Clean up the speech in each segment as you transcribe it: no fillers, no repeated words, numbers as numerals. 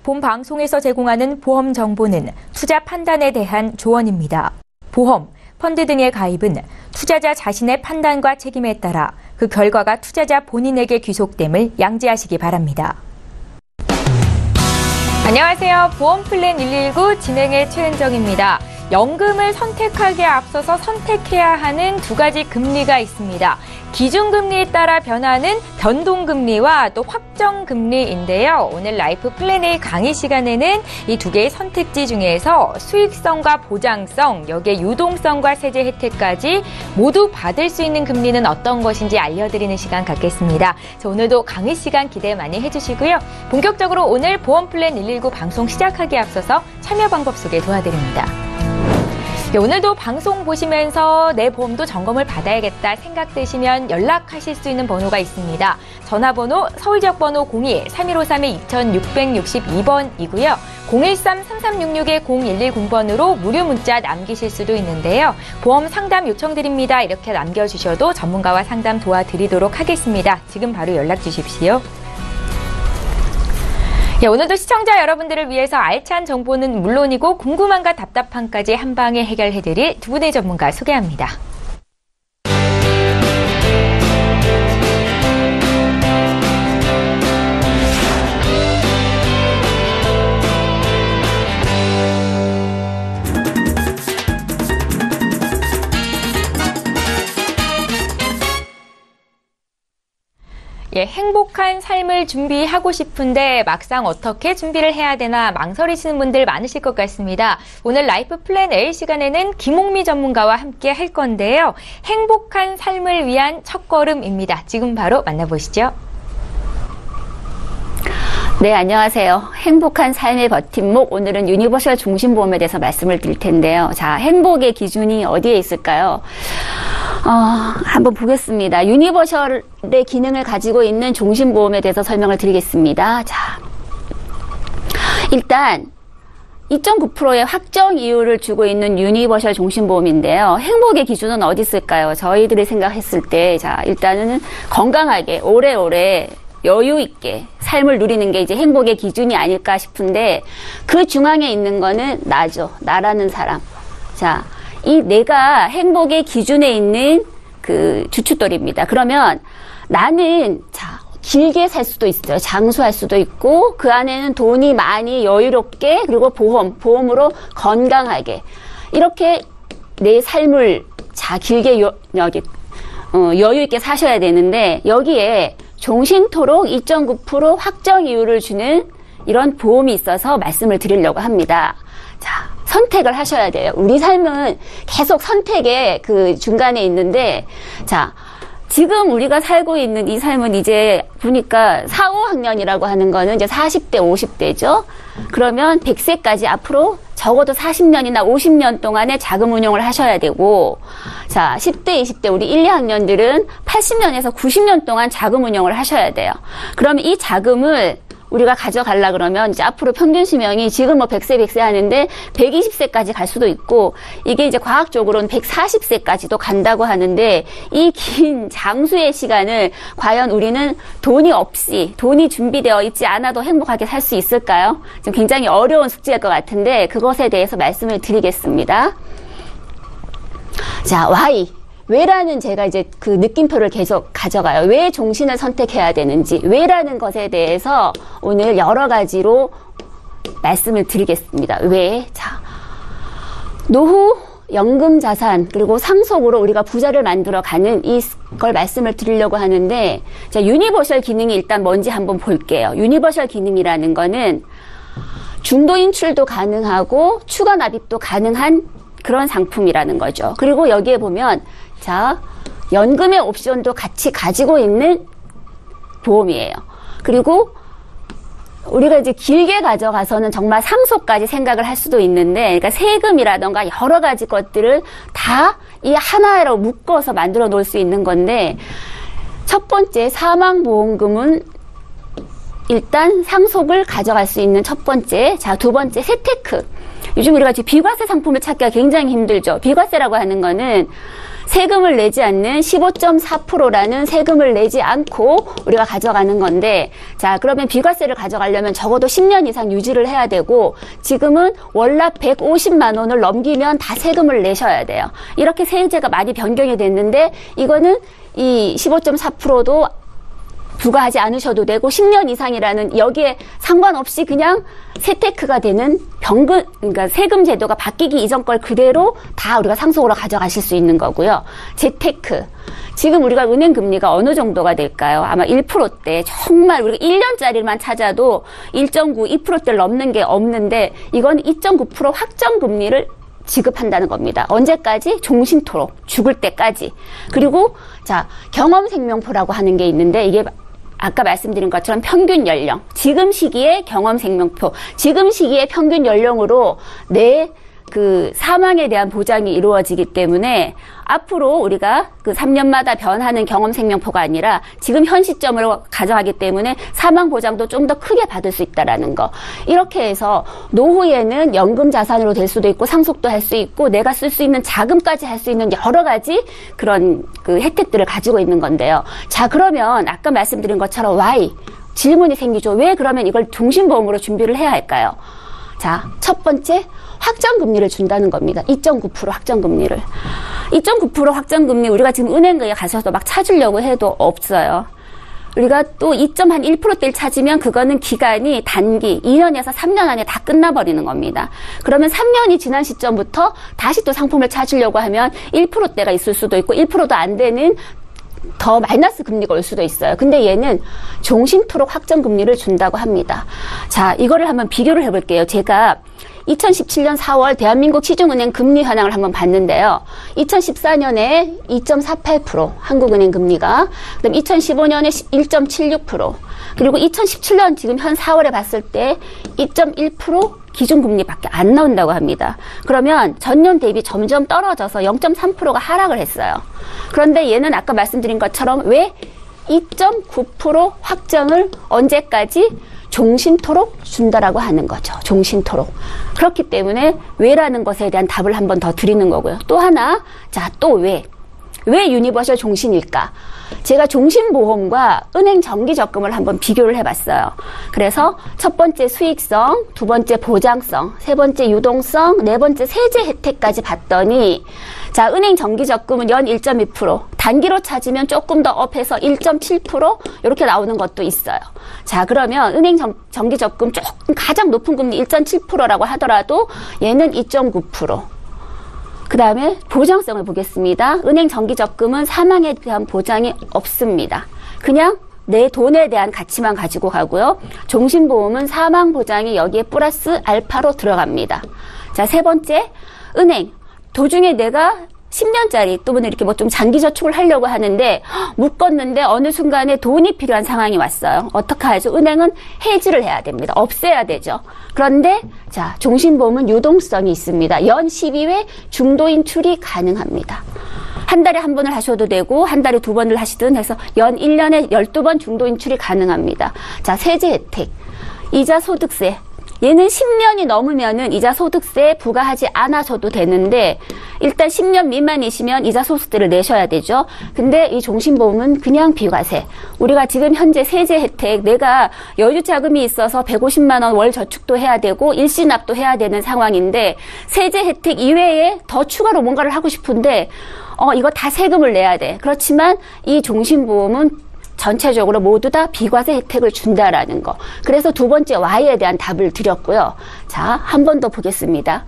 본 방송에서 제공하는 보험 정보는 투자 판단에 대한 조언입니다. 보험, 펀드 등의 가입은 투자자 자신의 판단과 책임에 따라 그 결과가 투자자 본인에게 귀속됨을 양지하시기 바랍니다. 안녕하세요. 보험플랜 119 진행의 최은정입니다. 연금을 선택하기에 앞서서 선택해야 하는 두 가지 금리가 있습니다. 기준금리에 따라 변하는 변동금리와 또 확정금리인데요. 오늘 라이프 플랜 A 강의 시간에는 이 두 개의 선택지 중에서 수익성과 보장성, 여기에 유동성과 세제 혜택까지 모두 받을 수 있는 금리는 어떤 것인지 알려드리는 시간 갖겠습니다. 자, 오늘도 강의 시간 기대 많이 해주시고요. 본격적으로 오늘 보험플랜 119 방송 시작하기에 앞서서 참여 방법 소개 도와드립니다. 오늘도 방송 보시면서 내 보험도 점검을 받아야겠다 생각되시면 연락하실 수 있는 번호가 있습니다. 전화번호 서울지역 번호 02-3153-2662번이고요. 013-3366-0110번으로 무료 문자 남기실 수도 있는데요. 보험 상담 요청드립니다. 이렇게 남겨주셔도 전문가와 상담 도와드리도록 하겠습니다. 지금 바로 연락 주십시오. 오늘도 시청자 여러분들을 위해서 알찬 정보는 물론이고 궁금함과 답답함까지 한 방에 해결해드릴 두 분의 전문가 소개합니다. 행복한 삶을 준비하고 싶은데 막상 어떻게 준비를 해야 되나 망설이시는 분들 많으실 것 같습니다. 오늘 라이프 플랜 A 시간에는 김옥미 전문가와 함께 할 건데요. 행복한 삶을 위한 첫걸음입니다. 지금 바로 만나보시죠. 네, 안녕하세요. 행복한 삶의 버팀목, 오늘은 유니버셜 종신보험에 대해서 말씀을 드릴 텐데요. 자, 행복의 기준이 어디에 있을까요? 한번 보겠습니다. 유니버셜의 기능을 가지고 있는 종신보험에 대해서 설명을 드리겠습니다. 자, 일단 2.9%의 확정 이율을 주고 있는 유니버셜 종신보험인데요. 행복의 기준은 어디 있을까요? 저희들이 생각했을 때, 자, 일단은 건강하게 오래오래 여유 있게 삶을 누리는 게 이제 행복의 기준이 아닐까 싶은데, 그 중앙에 있는 거는 나죠. 나라는 사람. 자, 이 내가 행복의 기준에 있는 그 주춧돌입니다. 그러면 나는, 자, 길게 살 수도 있어요. 장수할 수도 있고, 그 안에는 돈이 많이 여유롭게, 그리고 보험으로 건강하게, 이렇게 내 삶을, 자, 길게 여유 있게 사셔야 되는데, 여기에 종신토록 2.9% 확정 이율을 주는 이런 보험이 있어서 말씀을 드리려고 합니다. 자, 선택을 하셔야 돼요. 우리 삶은 계속 선택의 그 중간에 있는데, 자, 지금 우리가 살고 있는 이 삶은 이제 보니까 4, 5학년이라고 하는 거는 이제 40대, 50대죠. 그러면 100세까지 앞으로 적어도 40년이나 50년 동안의 자금 운용을 하셔야 되고, 자, 10대, 20대 우리 1, 2학년들은 80년에서 90년 동안 자금 운용을 하셔야 돼요. 그러면 이 자금을 우리가 가져가려 그러면 이제 앞으로 평균 수명이 지금 뭐 100세, 100세 하는데 120세까지 갈 수도 있고, 이게 이제 과학적으로는 140세까지도 간다고 하는데, 이 긴 장수의 시간을 과연 우리는 돈이 준비되어 있지 않아도 행복하게 살 수 있을까요? 지금 굉장히 어려운 숙제일 것 같은데, 그것에 대해서 말씀을 드리겠습니다. 자, why? 왜라는 제가 이제 그 느낌표를 계속 가져가요. 왜 종신을 선택해야 되는지, 왜라는 것에 대해서 오늘 여러 가지로 말씀을 드리겠습니다. 왜? 자, 노후, 연금 자산, 그리고 상속으로 우리가 부자를 만들어 가는 이걸 말씀을 드리려고 하는데, 자, 유니버셜 기능이 일단 뭔지 한번 볼게요. 유니버셜 기능이라는 거는 중도 인출도 가능하고 추가 납입도 가능한 그런 상품이라는 거죠. 그리고 여기에 보면, 자, 연금의 옵션도 같이 가지고 있는 보험이에요. 그리고 우리가 이제 길게 가져가서는 정말 상속까지 생각을 할 수도 있는데, 그러니까 세금이라던가 여러 가지 것들을 다 이 하나로 묶어서 만들어 놓을 수 있는 건데, 첫 번째 사망보험금은 일단 상속을 가져갈 수 있는 첫 번째. 자, 두 번째 세테크. 요즘 우리가 비과세 상품을 찾기가 굉장히 힘들죠. 비과세라고 하는 거는, 세금을 내지 않는 15.4%라는 세금을 내지 않고 우리가 가져가는 건데, 자, 그러면 비과세를 가져가려면 적어도 10년 이상 유지를 해야 되고, 지금은 월납 150만 원을 넘기면 다 세금을 내셔야 돼요. 이렇게 세제가 많이 변경이 됐는데, 이거는 이 15.4%도 부과하지 않으셔도 되고 10년 이상이라는 여기에 상관없이 그냥 세테크가 되는 그러니까 세금 제도가 바뀌기 이전 걸 그대로 다 우리가 상속으로 가져가실 수 있는 거고요. 재테크. 지금 우리가 은행 금리가 어느 정도가 될까요? 아마 1%대, 정말 우리가 1년짜리만 찾아도 1.9, 2%대를 넘는 게 없는데, 이건 2.9% 확정 금리를 지급한다는 겁니다. 언제까지? 종신토록, 죽을 때까지. 그리고 자, 경험생명표라고 하는 게 있는데, 이게 아까 말씀드린 것처럼 평균 연령, 지금 시기의 경험생명표, 지금 시기의 평균 연령으로 내 그 사망에 대한 보장이 이루어지기 때문에 앞으로 우리가 그 3년마다 변하는 경험생명표가 아니라 지금 현 시점으로 가져가기 때문에 사망 보장도 좀 더 크게 받을 수 있다라는 거. 이렇게 해서 노후에는 연금 자산으로 될 수도 있고 상속도 할 수 있고 내가 쓸 수 있는 자금까지 할 수 있는 여러 가지 그런 그 혜택들을 가지고 있는 건데요. 자, 그러면 아까 말씀드린 것처럼 why? 질문이 생기죠. 왜 그러면 이걸 종신보험으로 준비를 해야 할까요? 자, 첫 번째, 확정금리를 준다는 겁니다. 2.9% 확정금리를. 2.9% 확정금리 우리가 지금 은행에 가셔서 막 찾으려고 해도 없어요. 우리가 또 2.1%대를 찾으면 그거는 기간이 단기 2년에서 3년 안에 다 끝나버리는 겁니다. 그러면 3년이 지난 시점부터 다시 또 상품을 찾으려고 하면 1%대가 있을 수도 있고 1%도 안 되는 더 마이너스 금리가 올 수도 있어요. 근데 얘는 종신토록 확정금리를 준다고 합니다. 자, 이거를 한번 비교를 해볼게요. 제가 2017년 4월 대한민국 시중은행 금리 현황을 한번 봤는데요. 2014년에 2.48% 한국은행 금리가, 그다음 2015년에 1.76%, 그리고 2017년 지금 현 4월에 봤을 때 2.1% 기준금리밖에 안 나온다고 합니다. 그러면 전년 대비 점점 떨어져서 0.3%가 하락을 했어요. 그런데 얘는 아까 말씀드린 것처럼 왜 2.9% 확정을 언제까지 종신토록 준다라고 하는 거죠. 종신토록. 그렇기 때문에 왜라는 것에 대한 답을 한 번 더 드리는 거고요. 또 하나, 자, 또 왜? 왜 유니버셜 종신일까? 제가 종신보험과 은행 정기적금을 한번 비교를 해봤어요. 그래서 첫 번째 수익성, 두 번째 보장성, 세 번째 유동성, 네 번째 세제 혜택까지 봤더니, 자, 은행 정기적금은 연 1.2%, 단기로 찾으면 조금 더 업해서 1.7% 이렇게 나오는 것도 있어요. 자, 그러면 은행 정기적금 조금 가장 높은 금리 1.7%라고 하더라도 얘는 2.9%. 그 다음에 보장성을 보겠습니다. 은행 정기적금은 사망에 대한 보장이 없습니다. 그냥 내 돈에 대한 가치만 가지고 가고요. 종신보험은 사망 보장이 여기에 플러스 알파로 들어갑니다. 자, 세 번째, 은행. 도중에 내가 10년짜리 또는 이렇게 뭐 좀 장기 저축을 하려고 하는데 묶었는데 어느 순간에 돈이 필요한 상황이 왔어요. 어떻게 하죠? 은행은 해지를 해야 됩니다. 없애야 되죠. 그런데 자, 종신보험은 유동성이 있습니다. 연 12회 중도 인출이 가능합니다. 한 달에 한 번을 하셔도 되고 한 달에 두 번을 하시든 해서 연 1년에 12번 중도 인출이 가능합니다. 자, 세제 혜택. 이자 소득세. 얘는 10년이 넘으면은 이자 소득세 부과하지 않아셔도 되는데 일단 10년 미만이시면 이자 소득세를 내셔야 되죠. 근데 이 종신보험은 그냥 비과세. 우리가 지금 현재 세제 혜택, 내가 여유 자금이 있어서 150만 원 월 저축도 해야 되고 일시납도 해야 되는 상황인데 세제 혜택 이외에 더 추가로 뭔가를 하고 싶은데 이거 다 세금을 내야 돼. 그렇지만 이 종신보험은 전체적으로 모두 다 비과세 혜택을 준다라는 거. 그래서 두 번째 Y에 대한 답을 드렸고요. 자, 한 번 더 보겠습니다.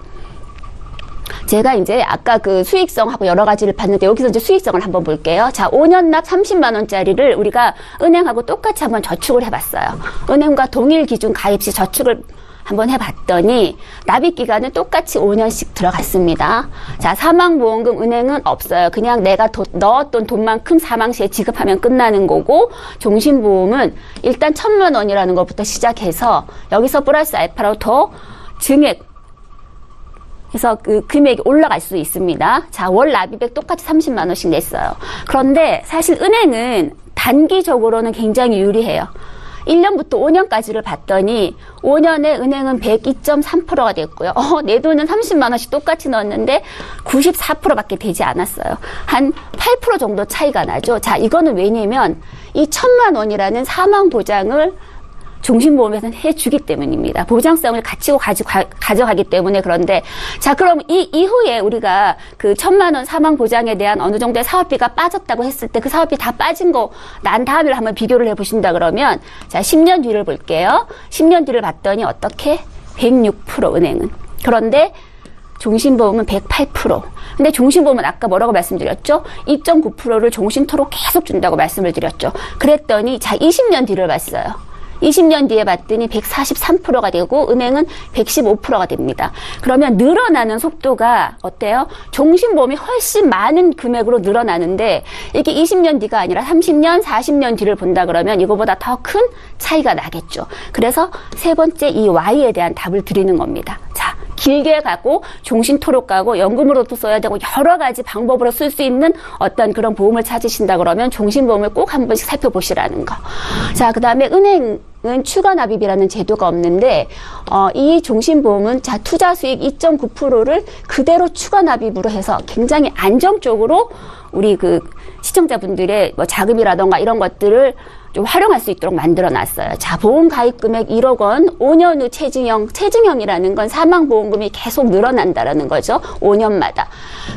제가 이제 아까 그 수익성하고 여러 가지를 봤는데 여기서 이제 수익성을 한번 볼게요. 자, 5년 납 30만 원짜리를 우리가 은행하고 똑같이 한번 저축을 해봤어요. 은행과 동일 기준 가입 시 저축을 한번 해봤더니 납입 기간은 똑같이 5년씩 들어갔습니다. 자, 사망보험금 은행은 없어요. 그냥 내가 넣었던 돈만큼 사망 시에 지급하면 끝나는 거고 종신보험은 일단 1,000만 원이라는 것부터 시작해서 여기서 플러스 알파로 더 증액 그래서 그 금액이 올라갈 수 있습니다. 자, 월 납입액 똑같이 30만 원씩 냈어요. 그런데 사실 은행은 단기적으로는 굉장히 유리해요. 1년부터 5년까지를 봤더니 5년에 은행은 102.3%가 됐고요. 내 돈은 30만 원씩 똑같이 넣었는데 94%밖에 되지 않았어요. 한 8% 정도 차이가 나죠. 자, 이거는 왜냐면 이 1,000만 원이라는 사망 보장을 종신보험에서는 해주기 때문입니다. 보장성을 가져가기 때문에. 그런데 자, 그럼 이 이후에 우리가 그 1,000만 원 사망 보장에 대한 어느 정도의 사업비가 빠졌다고 했을 때 그 사업비 다 빠진 거 난 다음에 한번 비교를 해보신다 그러면 자, 10년 뒤를 볼게요. 10년 뒤를 봤더니 어떻게? 106% 은행은. 그런데 종신보험은 108%. 근데 종신보험은 아까 뭐라고 말씀드렸죠? 2.9%를 종신토록 계속 준다고 말씀을 드렸죠. 그랬더니 자, 20년 뒤를 봤어요. 20년 뒤에 봤더니 143%가 되고 은행은 115%가 됩니다. 그러면 늘어나는 속도가 어때요? 종신보험이 훨씬 많은 금액으로 늘어나는데 이게 20년 뒤가 아니라 30년, 40년 뒤를 본다 그러면 이거보다 더 큰 차이가 나겠죠. 그래서 세 번째 이 Y에 대한 답을 드리는 겁니다. 자, 길게 가고 종신토록 가고 연금으로도 써야 되고 여러 가지 방법으로 쓸 수 있는 어떤 그런 보험을 찾으신다 그러면 종신보험을 꼭 한 번씩 살펴보시라는 거. 자, 그 다음에 은행은 추가 납입이라는 제도가 없는데 이 종신보험은 자, 투자 수익 2.9%를 그대로 추가 납입으로 해서 굉장히 안정적으로 우리 그 시청자분들의 뭐 자금이라던가 이런 것들을 좀 활용할 수 있도록 만들어 놨어요. 자, 보험 가입 금액 1억 원, 5년 후 체증형이라는 건 사망보험금이 계속 늘어난다라는 거죠. 5년마다.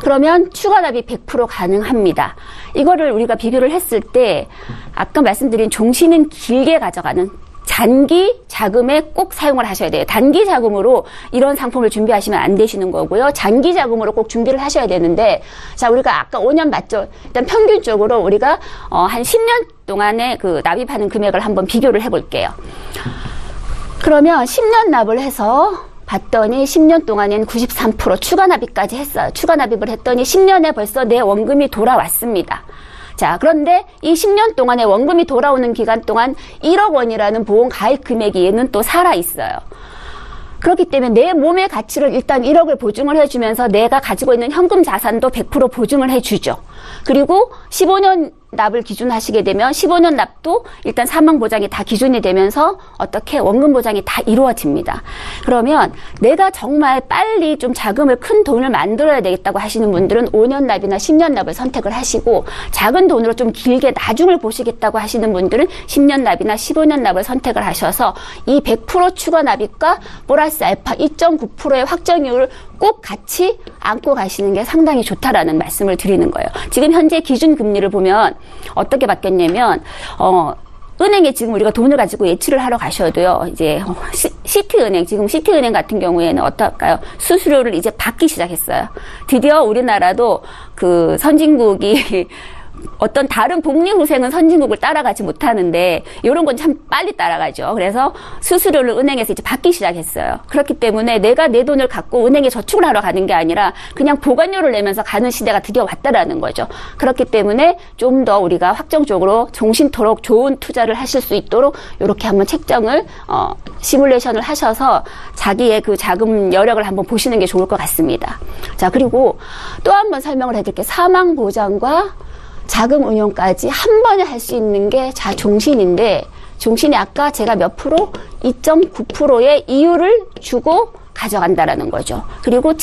그러면 추가 납입 100% 가능합니다. 이거를 우리가 비교를 했을 때 아까 말씀드린 종신은 길게 가져가는 단기 자금에 꼭 사용을 하셔야 돼요. 단기 자금으로 이런 상품을 준비하시면 안 되시는 거고요. 장기 자금으로 꼭 준비를 하셔야 되는데 자, 우리가 아까 5년 맞죠? 일단 평균적으로 우리가 한 10년 동안에 그 납입하는 금액을 한번 비교를 해볼게요. 그러면 10년 납을 해서 봤더니 10년 동안에는 93% 추가 납입까지 했어요. 추가 납입을 했더니 10년에 벌써 내 원금이 돌아왔습니다. 자, 그런데 이 10년 동안에 원금이 돌아오는 기간 동안 1억 원이라는 보험 가입 금액이 얘는 또 살아있어요. 그렇기 때문에 내 몸의 가치를 일단 1억을 보증을 해주면서 내가 가지고 있는 현금 자산도 100% 보증을 해주죠. 그리고 15년 납을 기준하시게 되면 15년 납도 일단 사망 보장이 다 기준이 되면서 어떻게 원금 보장이 다 이루어집니다. 그러면 내가 정말 빨리 좀 자금을 큰 돈을 만들어야 되겠다고 하시는 분들은 5년 납이나 10년 납을 선택을 하시고 작은 돈으로 좀 길게 나중을 보시겠다고 하시는 분들은 10년 납이나 15년 납을 선택을 하셔서 이 100% 추가 납입과 플러스 알파 2.9%의 확정이율을 꼭 같이 안고 가시는 게 상당히 좋다라는 말씀을 드리는 거예요. 지금 현재 기준 금리를 보면 어떻게 바뀌었냐면 은행에 지금 우리가 돈을 가지고 예치를 하러 가셔도요. 이제 시티은행, 지금 시티은행 같은 경우에는 어떨까요? 수수료를 이제 받기 시작했어요. 드디어 우리나라도 그 선진국이 어떤 다른 복리후생은 선진국을 따라가지 못하는데 이런 건 참 빨리 따라가죠. 그래서 수수료를 은행에서 이제 받기 시작했어요. 그렇기 때문에 내가 내 돈을 갖고 은행에 저축을 하러 가는 게 아니라 그냥 보관료를 내면서 가는 시대가 드디어 왔다라는 거죠. 그렇기 때문에 좀 더 우리가 확정적으로 종신토록 좋은 투자를 하실 수 있도록 이렇게 한번 책정을 시뮬레이션을 하셔서 자기의 그 자금 여력을 한번 보시는 게 좋을 것 같습니다. 자, 그리고 또 한번 설명을 해드릴게요. 사망보장과 자금 운용까지 한 번에 할 수 있는 게 자, 종신인데 종신이 아까 제가 몇 프로? 2.9%의 이율을 주고 가져간다라는 거죠. 그리고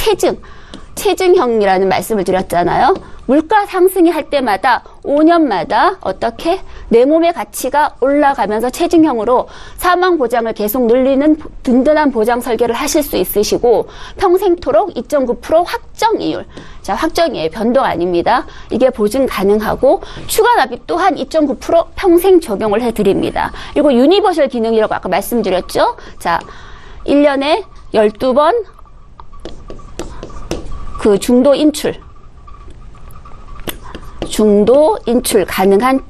체증형이라는 말씀을 드렸잖아요. 물가 상승이 할 때마다 5년마다 어떻게 내 몸의 가치가 올라가면서 체증형으로 사망 보장을 계속 늘리는 든든한 보장 설계를 하실 수 있으시고 평생토록 2.9% 확정이율. 자, 확정이에요. 변동 아닙니다. 이게 보증 가능하고 추가 납입 또한 2.9% 평생 적용을 해드립니다. 그리고 유니버셜 기능이라고 아까 말씀드렸죠. 자, 1년에 12번 그 중도 인출 가능한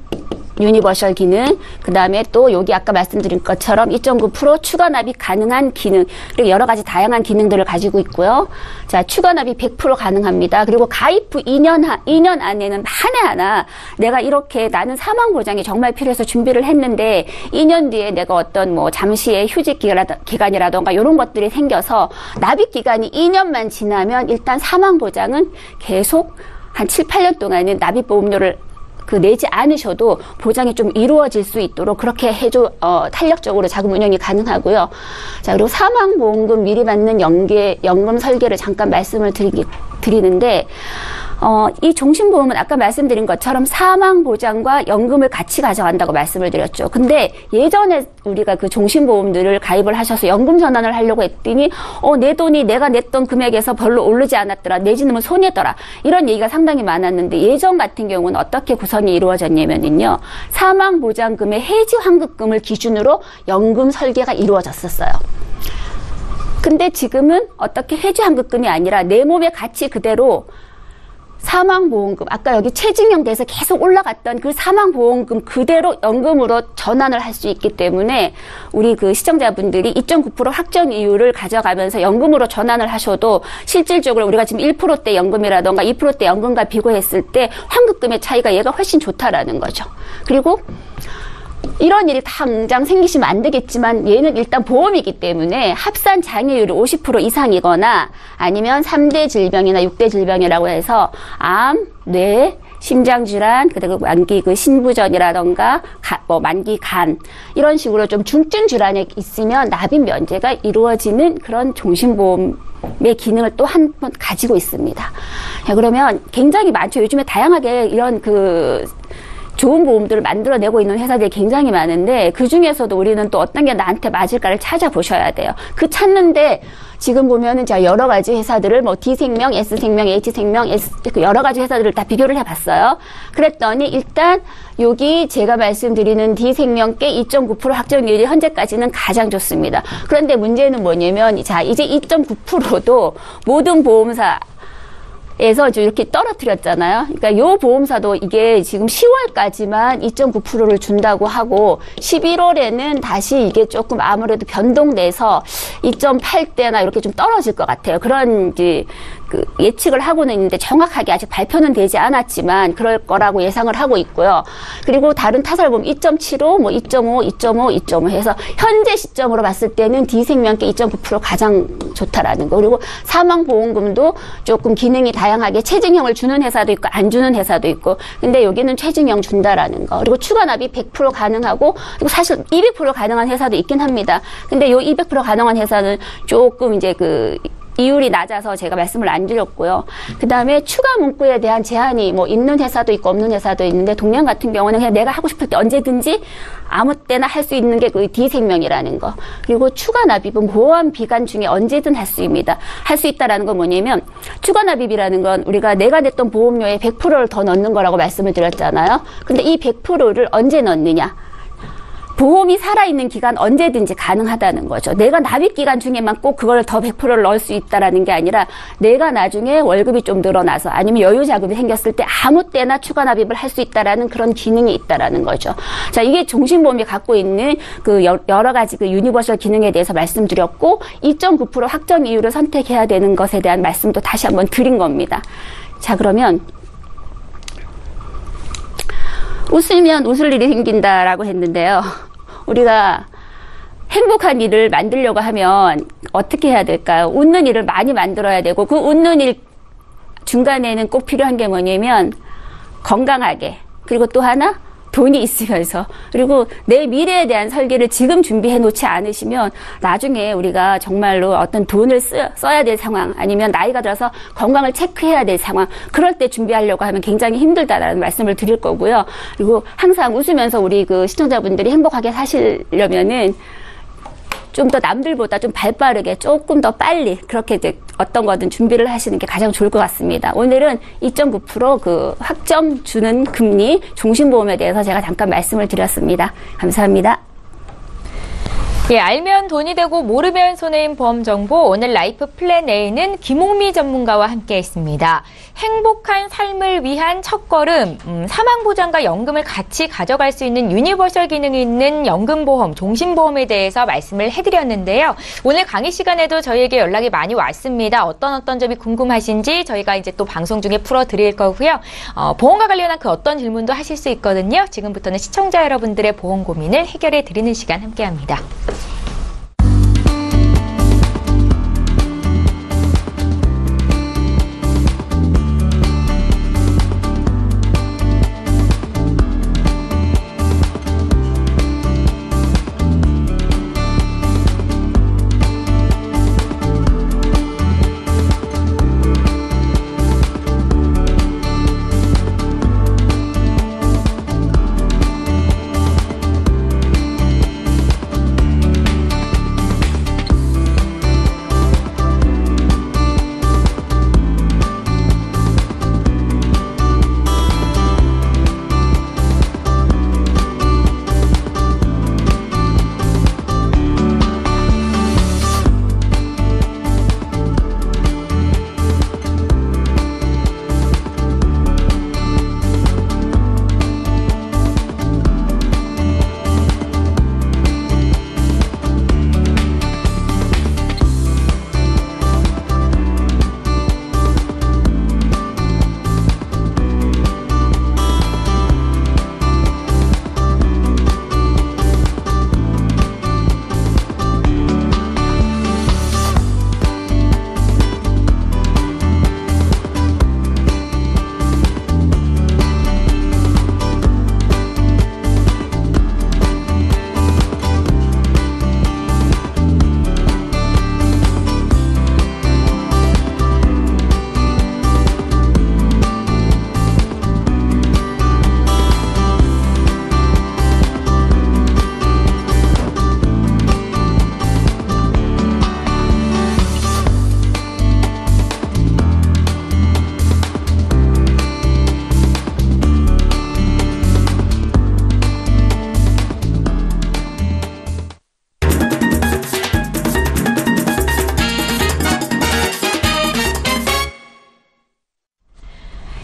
유니버셜 기능, 그 다음에 또 여기 아까 말씀드린 것처럼 2.9% 추가 납입 가능한 기능, 그리고 여러 가지 다양한 기능들을 가지고 있고요. 자, 추가 납입 100% 가능합니다. 그리고 가입 후 2년 안에는 만에 하나 내가 이렇게 나는 사망 보장이 정말 필요해서 준비를 했는데 2년 뒤에 내가 어떤 뭐 잠시의 휴직 기간이라던가 이런 것들이 생겨서 납입 기간이 2년만 지나면 일단 사망 보장은 계속 한 7, 8년 동안은 납입 보험료를 내지 않으셔도 보장이 좀 이루어질 수 있도록 그렇게 해줘 탄력적으로 자금 운영이 가능하고요. 자, 그리고 사망보험금 미리 받는 연금 설계를 잠깐 말씀을 드리는데 이 종신보험은 아까 말씀드린 것처럼 사망보장과 연금을 같이 가져간다고 말씀을 드렸죠. 근데 예전에 우리가 그 종신보험들을 가입을 하셔서 연금 전환을 하려고 했더니 내 돈이 내가 냈던 금액에서 별로 오르지 않았더라. 내지는 뭐 손해더라. 이런 얘기가 상당히 많았는데 예전 같은 경우는 어떻게 구성이 이루어졌냐면요. 사망보장금의 해지 환급금을 기준으로 연금 설계가 이루어졌었어요. 근데 지금은 어떻게 해지 환급금이 아니라 내 몸의 가치 그대로 사망보험금, 아까 여기 최징용 돼서 계속 올라갔던 그 사망보험금 그대로 연금으로 전환을 할 수 있기 때문에 우리 그 시청자분들이 2.9% 확정 이율을 가져가면서 연금으로 전환을 하셔도 실질적으로 우리가 지금 1%대 연금이라던가 2%대 연금과 비교했을 때 환급금의 차이가 얘가 훨씬 좋다라는 거죠. 그리고 이런 일이 당장 생기시면 안 되겠지만 얘는 일단 보험이기 때문에 합산 장애율이 50% 이상이거나 아니면 3대 질병이나 6대 질병이라고 해서 암, 뇌, 심장질환, 그리고 만기 그 신부전이라던가 만기 간 이런 식으로 좀 중증 질환이 있으면 납입 면제가 이루어지는 그런 종신보험의 기능을 또 한 번 가지고 있습니다. 그러면 굉장히 많죠. 요즘에 다양하게 이런 좋은 보험들을 만들어내고 있는 회사들이 굉장히 많은데 그 중에서도 우리는 또 어떤 게 나한테 맞을까를 찾아보셔야 돼요. 그 찾는데 지금 보면은 제가 여러 가지 회사들을 D생명, S생명, H생명, 여러 가지 회사들을 다 비교를 해봤어요. 그랬더니 일단 여기 제가 말씀드리는 D생명께 2.9% 확정률이 현재까지는 가장 좋습니다. 그런데 문제는 뭐냐면 자 이제 2.9%도 모든 보험사 에서 이렇게 떨어뜨렸잖아요. 그러니까 요 보험사도 이게 지금 10월까지만 2.9%를 준다고 하고 11월에는 다시 이게 조금 아무래도 변동돼서 2.8대나 이렇게 좀 떨어질 것 같아요. 그런 이제 예측을 하고는 있는데 정확하게 아직 발표는 되지 않았지만 그럴 거라고 예상을 하고 있고요. 그리고 다른 타사를 보면 2.75, 2.5, 2.5, 2.5 해서 현재 시점으로 봤을 때는 D생명께 2.9% 가장 좋다라는 거. 그리고 사망보험금도 조금 기능이 다양하게 최징형을 주는 회사도 있고 안 주는 회사도 있고 근데 여기는 최징형 준다라는 거. 그리고 추가 납입 100% 가능하고 그리고 사실 200% 가능한 회사도 있긴 합니다. 근데 요 200% 가능한 회사는 조금 이제 이율이 낮아서 제가 말씀을 안 드렸고요. 그 다음에 추가 문구에 대한 제한이 있는 회사도 있고 없는 회사도 있는데 동양 같은 경우는 그냥 내가 하고 싶을 때 언제든지 아무 때나 할 수 있는 게 D생명이라는 거. 그리고 추가 납입은 보험 기간 중에 언제든 할 수 있습니다. 할 수 있다라는 건 뭐냐면 추가 납입이라는 건 우리가 내가 냈던 보험료에 100%를 더 넣는 거라고 말씀을 드렸잖아요. 근데 이 100%를 언제 넣느냐? 보험이 살아있는 기간 언제든지 가능하다는 거죠. 내가 납입 기간 중에만 꼭 그걸 더 100%를 넣을 수 있다라는 게 아니라 내가 나중에 월급이 좀 늘어나서 아니면 여유 자금이 생겼을 때 아무 때나 추가 납입을 할 수 있다라는 그런 기능이 있다라는 거죠. 자, 이게 종신보험이 갖고 있는 여러 가지 유니버설 기능에 대해서 말씀드렸고 2.9% 확정 이율을 선택해야 되는 것에 대한 말씀도 다시 한번 드린 겁니다. 자, 그러면 웃으면 웃을 일이 생긴다라고 했는데요. 우리가 행복한 일을 만들려고 하면 어떻게 해야 될까요? 웃는 일을 많이 만들어야 되고 그 웃는 일 중간에는 꼭 필요한 게 뭐냐면 건강하게 그리고 또 하나 돈이 있으면서 그리고 내 미래에 대한 설계를 지금 준비해 놓지 않으시면 나중에 우리가 정말로 어떤 돈을 써야 될 상황 아니면 나이가 들어서 건강을 체크해야 될 상황 그럴 때 준비하려고 하면 굉장히 힘들다라는 말씀을 드릴 거고요. 그리고 항상 웃으면서 우리 시청자분들이 행복하게 사시려면은 좀 더 남들보다 좀 발빠르게 조금 더 빨리 그렇게 이제 어떤 거든 준비를 하시는 게 가장 좋을 것 같습니다. 오늘은 2.9% 확정 주는 금리 종신보험에 대해서 제가 잠깐 말씀을 드렸습니다. 감사합니다. 예, 알면 돈이 되고 모르면 손해인 보험 정보 오늘 라이프 플랜 A는 김홍미 전문가와 함께 했습니다. 행복한 삶을 위한 첫걸음, 사망보장과 연금을 같이 가져갈 수 있는 유니버설 기능이 있는 연금보험, 종신보험에 대해서 말씀을 해드렸는데요. 오늘 강의 시간에도 저희에게 연락이 많이 왔습니다. 어떤 점이 궁금하신지 저희가 이제 또 방송 중에 풀어드릴 거고요. 보험과 관련한 그 어떤 질문도 하실 수 있거든요. 지금부터는 시청자 여러분들의 보험 고민을 해결해 드리는 시간 함께합니다.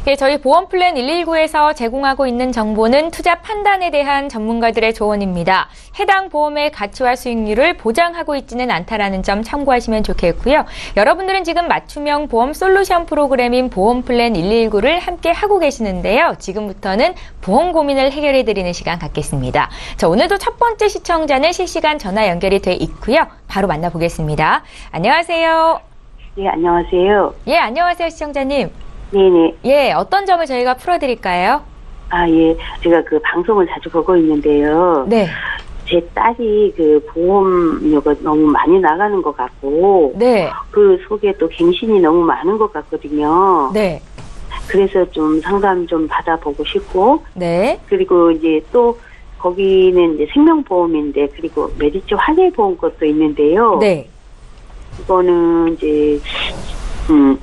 예, 저희 보험플랜 119에서 제공하고 있는 정보는 투자 판단에 대한 전문가들의 조언입니다. 해당 보험의 가치와 수익률을 보장하고 있지는 않다라는 점 참고하시면 좋겠고요. 여러분들은 지금 맞춤형 보험 솔루션 프로그램인 보험플랜 119를 함께 하고 계시는데요. 지금부터는 보험 고민을 해결해드리는 시간 갖겠습니다. 자, 오늘도 첫 번째 시청자는 실시간 전화 연결이 돼 있고요. 바로 만나보겠습니다. 안녕하세요. 예, 안녕하세요. 예, 안녕하세요, 시청자님. 네네. 예, 어떤 점을 저희가 풀어드릴까요? 아, 예. 제가 그 방송을 자주 보고 있는데요. 네. 제 딸이 그 보험료가 너무 많이 나가는 것 같고. 네. 그 속에 또 갱신이 너무 많은 것 같거든요. 네. 그래서 좀 상담 좀 받아보고 싶고. 네. 그리고 이제 또 거기는 이제 생명보험인데, 그리고 메리츠 화재보험 것도 있는데요. 네. 이거는 이제,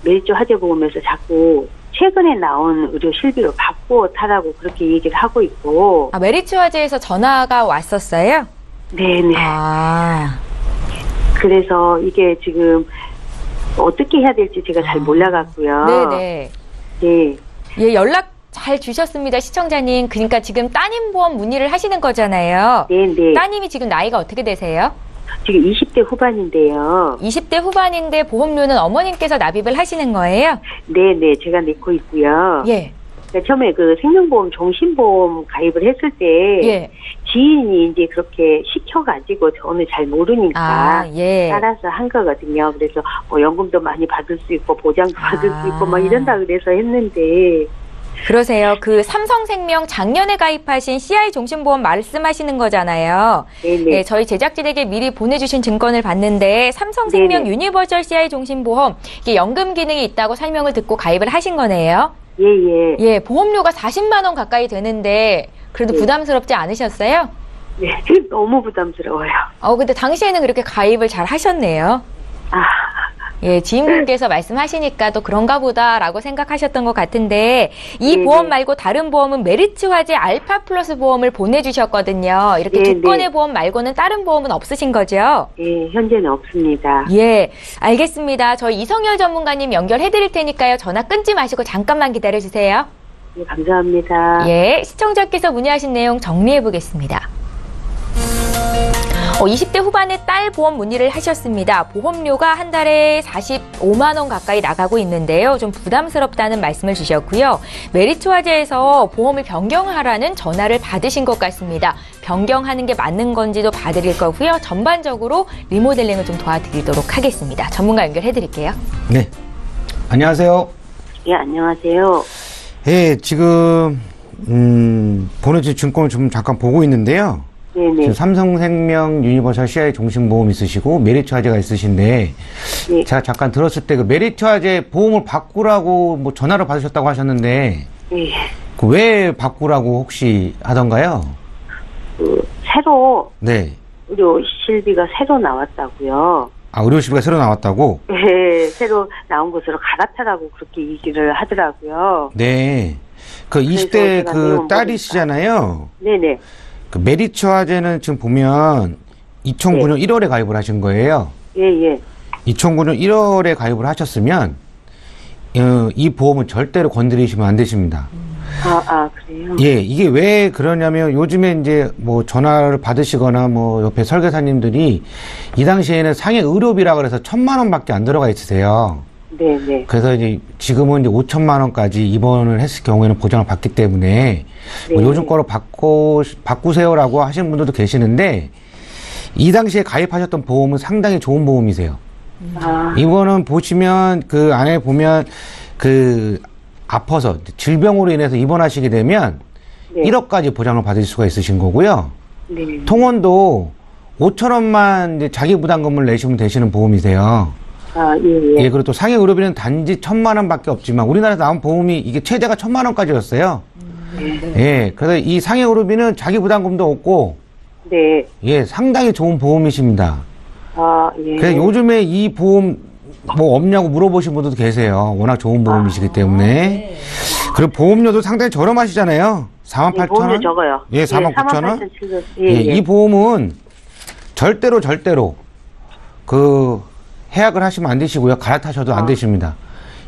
메리츠 화재보험에서 자꾸 최근에 나온 의료 실비로 바꾸어 타라고 그렇게 얘기를 하고 있고. 아, 메리츠 화재에서 전화가 왔었어요? 네네. 아. 그래서 이게 지금 어떻게 해야 될지 제가 잘 몰라갖고요. 네네. 네. 예, 연락 잘 주셨습니다, 시청자님. 그러니까 지금 따님 보험 문의를 하시는 거잖아요. 네네. 따님이 지금 나이가 어떻게 되세요? 지금 20대 후반인데요. 20대 후반인데 보험료는 어머님께서 납입을 하시는 거예요? 네네. 제가 내고 있고요. 예. 그러니까 처음에 그 생명보험, 종신보험 가입을 했을 때. 예. 지인이 이제 그렇게 시켜가지고 저는 잘 모르니까. 아, 예. 따라서 한 거거든요. 그래서 뭐 연금도 많이 받을 수 있고 보장도 받을 수 있고 막 이런다 그래서 했는데. 그러세요. 그 삼성생명 작년에 가입하신 CI 종신보험 말씀하시는 거잖아요. 네네. 네, 저희 제작진에게 미리 보내주신 증권을 봤는데 삼성생명 네네. 유니버설 CI 종신보험 이게 연금 기능이 있다고 설명을 듣고 가입을 하신 거네요. 예예. 예, 보험료가 40만 원 가까이 되는데 그래도 네. 부담스럽지 않으셨어요? 네. 너무 부담스러워요. 근데 당시에는 그렇게 가입을 잘 하셨네요. 아. 예, 지인분께서 말씀하시니까 또 그런가 보다라고 생각하셨던 것 같은데 이 네네. 보험 말고 다른 보험은 메리츠 화재 알파 플러스 보험을 보내주셨거든요. 이렇게 네네. 두 건의 보험 말고는 다른 보험은 없으신 거죠? 예, 현재는 없습니다. 예, 알겠습니다. 저희 이성열 전문가님 연결해드릴 테니까요. 전화 끊지 마시고 잠깐만 기다려주세요. 예, 감사합니다. 예, 시청자께서 문의하신 내용 정리해보겠습니다. 20대 후반에 딸 보험 문의를 하셨습니다. 보험료가 한 달에 45만 원 가까이 나가고 있는데요. 좀 부담스럽다는 말씀을 주셨고요. 메리츠 화재에서 보험을 변경하라는 전화를 받으신 것 같습니다. 변경하는 게 맞는 건지도 봐드릴 거고요. 전반적으로 리모델링을 좀 도와드리도록 하겠습니다. 전문가 연결해드릴게요. 네. 안녕하세요. 예, 안녕하세요. 예, 지금, 보내주신 증권을 좀 잠깐 보고 있는데요. 네네. 지금 삼성생명 유니버설 CI 종신보험 있으시고 메리츠 화재가 있으신데 네. 제가 잠깐 들었을 때 그 메리츠 화재 보험을 바꾸라고 뭐 전화를 받으셨다고 하셨는데 예. 그 왜 바꾸라고 혹시 하던가요? 새로 네. 의료 실비가 새로 나왔다고요. 아, 의료시비가 새로 나왔다고? 예, 새로 나온 것으로 갈아타라고 그렇게 얘기를 하더라고요. 네. 그 그래서 20대 제가 그 내용 딸이시잖아요. 네네. 그 메리츠 화재는 지금 보면 2009년 1월에 가입을 하신 거예요. 예예. 2009년 1월에 가입을 하셨으면 이 보험은 절대로 건드리시면 안 되십니다. 그래요? 예, 이게 왜 그러냐면 요즘에 이제 뭐 전화를 받으시거나 뭐 옆에 설계사님들이 이 당시에는 상해 의료비라 그래서 1,000만 원밖에 안 들어가 있으세요. 네네. 그래서 이제 지금은 이제 5천만 원까지 입원을 했을 경우에는 보장을 받기 때문에 뭐 네. 요즘 거로 바꾸세요라고 하시는 분들도 계시는데 이 당시에 가입하셨던 보험은 상당히 좋은 보험이세요. 이거는 보시면 그 안에 보면 그 아파서 질병으로 인해서 입원하시게 되면 네. 1억까지 보장을 받을 수가 있으신 거고요. 네. 통원도 5천 원만 이제 자기 부담금을 내시면 되시는 보험이세요. 예예. 예, 그리고 또 상해 의료비는 단지 1,000만 원밖에 없지만 우리나라에서 나온 보험이 이게 최대가 1,000만 원까지였어요. 예, 그래서 이 상해 의료비는 자기 부담금도 없고 네. 예, 상당히 좋은 보험이십니다. 예. 그래서 요즘에 이 보험 뭐 없냐고 물어보신 분들도 계세요. 워낙 좋은 보험이시기 때문에. 그리고 보험료도 상당히 저렴하시잖아요. 48,000원? 보험료 적어요. 예, 49,000원? 48,700. 예, 이 보험은 절대로 그 해약을 하시면 안 되시고요. 갈아타셔도 안 되십니다.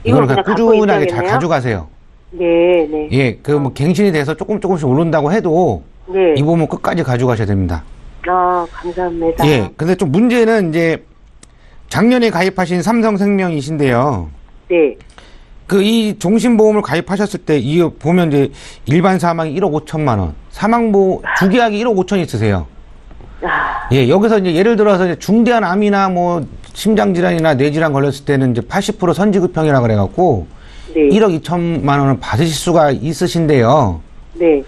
이거는 이거 그냥 그냥 갖고 꾸준하게 잘 있어야겠네요? 가져가세요. 네, 네. 예, 그 뭐 갱신이 돼서 조금씩 오른다고 해도 네. 이 보험은 끝까지 가져가셔야 됩니다. 아, 감사합니다. 예, 근데 좀 문제는 이제 작년에 가입하신 삼성생명이신데요. 네. 그 이 종신보험을 가입하셨을 때 이 보면 이제 일반 사망이 1억 5천만 원, 사망보험 주계약이 1억 5천 있으세요. 아, 예, 여기서 이제 예를 들어서 이제 중대한 암이나 뭐 심장질환이나 뇌질환 걸렸을 때는 이제 80% 선지급형이라 그래갖고 네. 1억 2천만 원을 받으실 수가 있으신데요. 네.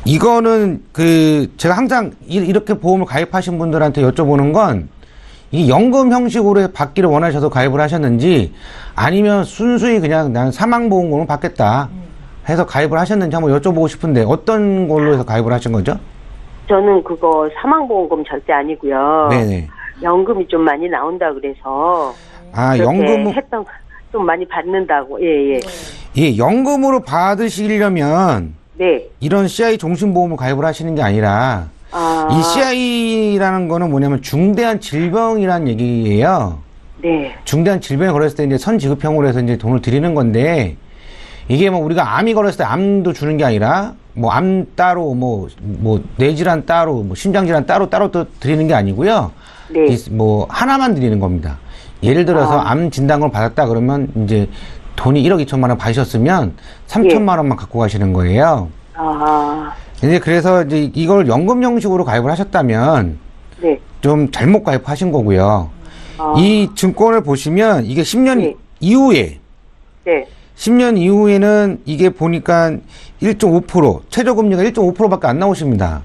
이거는 그 제가 항상 이렇게 보험을 가입하신 분들한테 여쭤보는 건 이 연금 형식으로 받기를 원하셔서 가입을 하셨는지 아니면 순수히 그냥 나는 사망보험금을 받겠다 해서 가입을 하셨는지 한번 여쭤보고 싶은데 어떤 걸로 해서 가입을 하신 거죠? 저는 그거 사망보험금 절대 아니고요. 네네. 연금이 좀 많이 나온다 그래서 아, 그렇게 연금은 했던 좀 많이 받는다고. 예, 예. 예, 연금으로 받으시려면 네. 이런 CI 종신보험을 가입을 하시는 게 아니라 아, 이 CI라는 거는 뭐냐면 중대한 질병이란 얘기예요. 네. 중대한 질병에 걸렸을 때 이제 선지급형으로 해서 이제 돈을 드리는 건데 이게 뭐 우리가 암이 걸렸을 때 암도 주는 게 아니라 뭐 암 따로 뭐 뇌질환 따로 뭐 심장질환 따로 또 드리는 게 아니고요. 네. 뭐 하나만 드리는 겁니다. 예를 들어서 암 진단을 받았다 그러면 이제 돈이 1억 2천만 원 받으셨으면 3천만 원만 갖고 가시는 거예요. 아, 이제 그래서 이제 이걸 연금 형식으로 가입을 하셨다면 네. 좀 잘못 가입하신 거고요. 아, 이 증권을 보시면 이게 10년 네. 이후에 네. 10년 이후에는 이게 보니까 1.5% 최저금리가 1.5%밖에 안 나오십니다.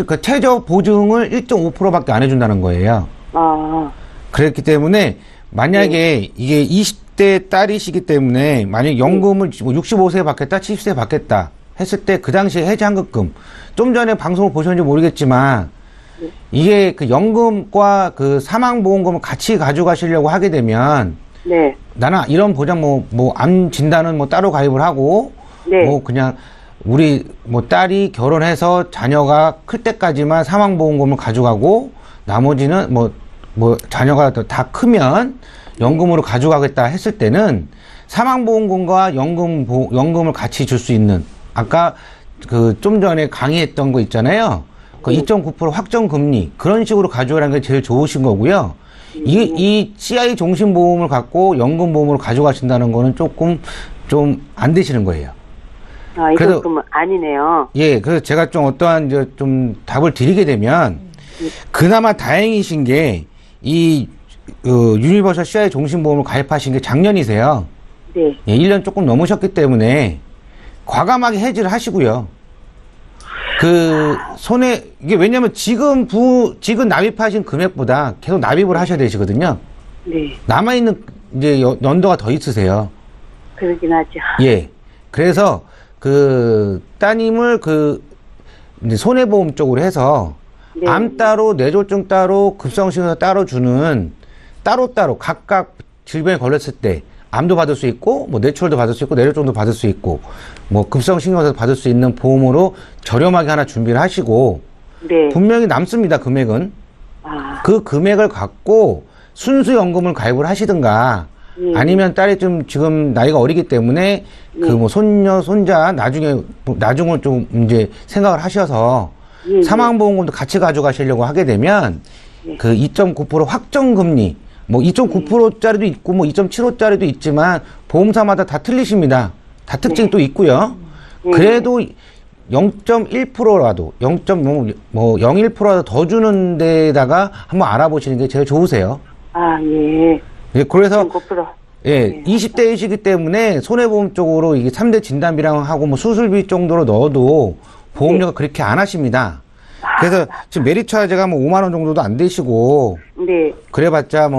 그 최저 보증을 1.5%밖에 안 해준다는 거예요. 아, 그렇기 때문에 만약에 이게 20대 딸이시기 때문에 만약 연금을 65세에 받겠다, 70세에 받겠다 했을 때 그 당시에 해지환급금 좀 전에 방송을 보셨는지 모르겠지만 이게 그 연금과 그 사망보험금을 같이 가져가시려고 하게 되면 네. 나는 이런 보장 암 진단은 뭐 따로 가입을 하고 네. 뭐 그냥 우리 뭐 딸이 결혼해서 자녀가 클 때까지만 사망보험금을 가져가고 나머지는 뭐 자녀가 다 크면 연금으로 가져가겠다 했을 때는 사망보험금과 연금을 같이 줄 수 있는 아까 그 좀 전에 강의했던 거 있잖아요. 그 2.9% 확정금리 그런 식으로 가져가라는 게 제일 좋으신 거고요. 이 CI 종신보험을 갖고 연금보험으로 가져가신다는 거는 조금 좀 안 되시는 거예요. 아, 이거 그러면 아니네요. 예, 그래서 제가 좀 어떠한 이제 좀 답을 드리게 되면 그나마 다행이신 게 이 유니버설 CI 종신보험을 가입하신 게 작년이세요. 네. 예, 1년 조금 넘으셨기 때문에 과감하게 해지를 하시고요. 이게 왜냐면 지금 납입하신 금액보다 계속 납입을 하셔야 되시거든요. 네. 남아있는 이제 연도가 더 있으세요. 그러긴 하죠. 예. 그래서 따님을 이제 손해보험 쪽으로 해서 네. 암 따로, 뇌졸중 따로, 급성신경 따로 주는 따로 각각 질병에 걸렸을 때 암도 받을 수 있고, 뭐 뇌출혈도 받을 수 있고, 뇌졸중도 받을 수 있고, 뭐 급성신경도 받을 수 있는 보험으로 저렴하게 하나 준비를 하시고, 네. 분명히 남습니다, 금액은. 아, 그 금액을 갖고 순수 연금을 가입을 하시든가, 아니면 딸이 좀 지금 나이가 어리기 때문에 뭐 손녀, 손자 나중을 좀 이제 생각을 하셔서 사망보험금도 같이 가져가시려고 하게 되면 그 2.9% 확정금리, 뭐 2.9%짜리도 있고 뭐 2.75짜리도 있지만 보험사마다 다 틀리십니다. 다 특징이 또 있고요. 그래도 0.1%라도 0.01%라도 더 주는 데다가 한번 알아보시는 게 제일 좋으세요. 아, 예. 예, 그래서 9%. 예, 20대이시기 때문에 손해보험 쪽으로 이게 3대 진단비랑하고 뭐 수술비 정도로 넣어도 보험료가 그렇게 안 하십니다. 그래서 지금 메리츠화재가 뭐 5만 원 정도도 안 되시고 네. 그래봤자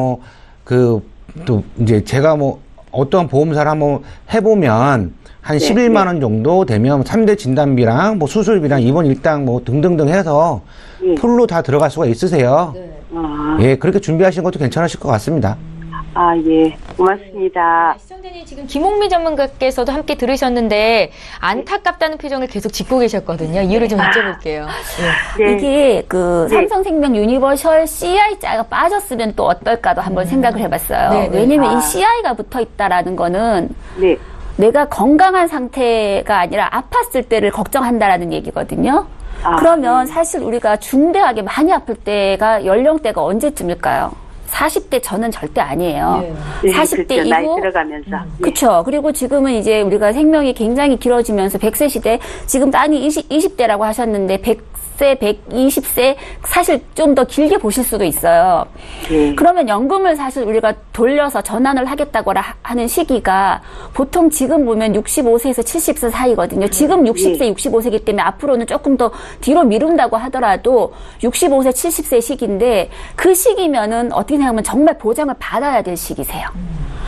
또 이제 제가 뭐 어떠한 보험사를 한번 해보면 한 11만 원 정도 되면 3대 진단비랑 뭐 수술비랑 입원 일당 뭐 등등등 해서 풀로 다 들어갈 수가 있으세요. 아, 예, 그렇게 준비하시는 것도 괜찮으실 것 같습니다. 아, 예. 고맙습니다. 시청자님 지금 김홍미 전문가께서도 함께 들으셨는데 안타깝다는 표정을 계속 짓고 계셨거든요. 이유를 좀 여쭤볼게요. 예. 네. 이게 그 네. 삼성생명 유니버셜 CI자가 빠졌으면 또 어떨까도 한번 생각을 해봤어요. 네, 네. 왜냐면 아. 이 CI가 붙어 있다라는 거는 네. 내가 건강한 상태가 아니라 아팠을 때를 걱정한다라는 얘기거든요. 그러면 사실 우리가 중대하게 많이 아플 때가 연령대가 언제쯤일까요? 40대 전은 절대 아니에요. 네. 40대 그렇죠. 이후 나이 들어가면서. 그렇죠. 그리고 지금은 이제 우리가 생명이 굉장히 길어지면서 100세 시대, 지금 따님 20대라고 하셨는데 100세, 120세 사실 좀 더 길게 보실 수도 있어요. 네. 그러면 연금을 사실 우리가 돌려서 전환을 하겠다고 하는 시기가 보통 지금 보면 65세에서 70세 사이거든요. 지금 60세, 65세이기 때문에 앞으로는 조금 더 뒤로 미룬다고 하더라도 65세, 70세 시기인데 그 시기면은 어떻게 생각하면 정말 보장을 받아야 될 시기세요.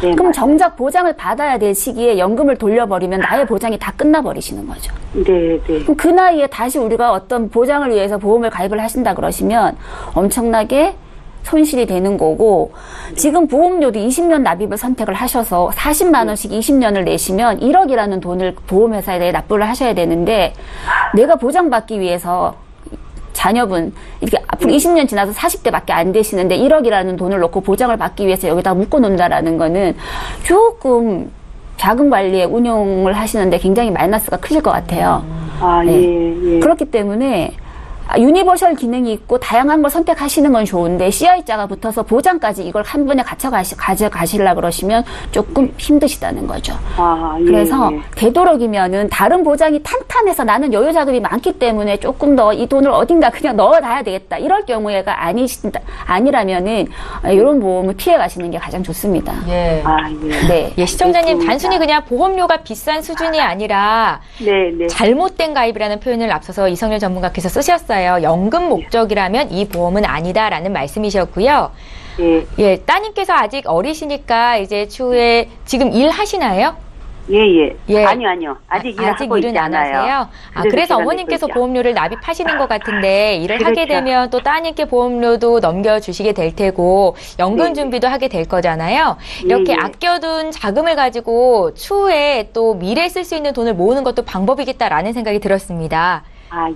네, 그럼 맞아요. 정작 보장을 받아야 될 시기에 연금을 돌려버리면 나의 보장이 다 끝나버리시는 거죠. 네, 네. 그럼 그 나이에 다시 우리가 어떤 보장을 위해서 보험을 가입을 하신다 그러시면 엄청나게 손실이 되는 거고, 지금 보험료도 20년 납입을 선택을 하셔서 40만 원씩 20년을 내시면 1억이라는 돈을 보험회사에 납부를 하셔야 되는데, 내가 보장받기 위해서 자녀분 이렇게 앞으로 20년 지나서 40대밖에 안 되시는데 1억이라는 돈을 놓고 보장을 받기 위해서 여기다 묶어 놓는다라는 거는 조금 자금 관리에 운용을 하시는데 굉장히 마이너스가 크실 것 같아요. 예. 그렇기 때문에 유니버셜 기능이 있고 다양한 걸 선택하시는 건 좋은데 CI자가 붙어서 보장까지 이걸 한 번에 가져가시려고 그러시면 조금 힘드시다는 거죠. 예. 그래서 되도록이면은 다른 보장이 탄탄해서 나는 여유 자금이 많기 때문에 조금 더 이 돈을 어딘가 그냥 넣어놔야 되겠다. 이럴 경우에가 아니라면은 이런 보험을 피해 가시는 게 가장 좋습니다. 예. 예. 네. 예, 시청자님 그렇습니다. 단순히 그냥 보험료가 비싼 수준이 아니라 네, 네. 잘못된 가입이라는 표현을 앞서서 이성열 전문가께서 쓰셨어요. 연금 목적이라면 이 보험은 아니다라는 말씀이셨고요. 예. 예, 따님께서 아직 어리시니까 이제 추후에 지금 일하시나요? 예. 아니요. 아직 일하고 일은 있지 안 않아요. 하세요? 그래서 어머님께서 보험료를 납입하시는 것 같은데 일을 하게 그렇죠. 되면 또 따님께 보험료도 넘겨주시게 될 테고 연금 네. 준비도 하게 될 거잖아요. 이렇게 예. 아껴둔 자금을 가지고 추후에 또 미래에 쓸 수 있는 돈을 모으는 것도 방법이겠다라는 생각이 들었습니다.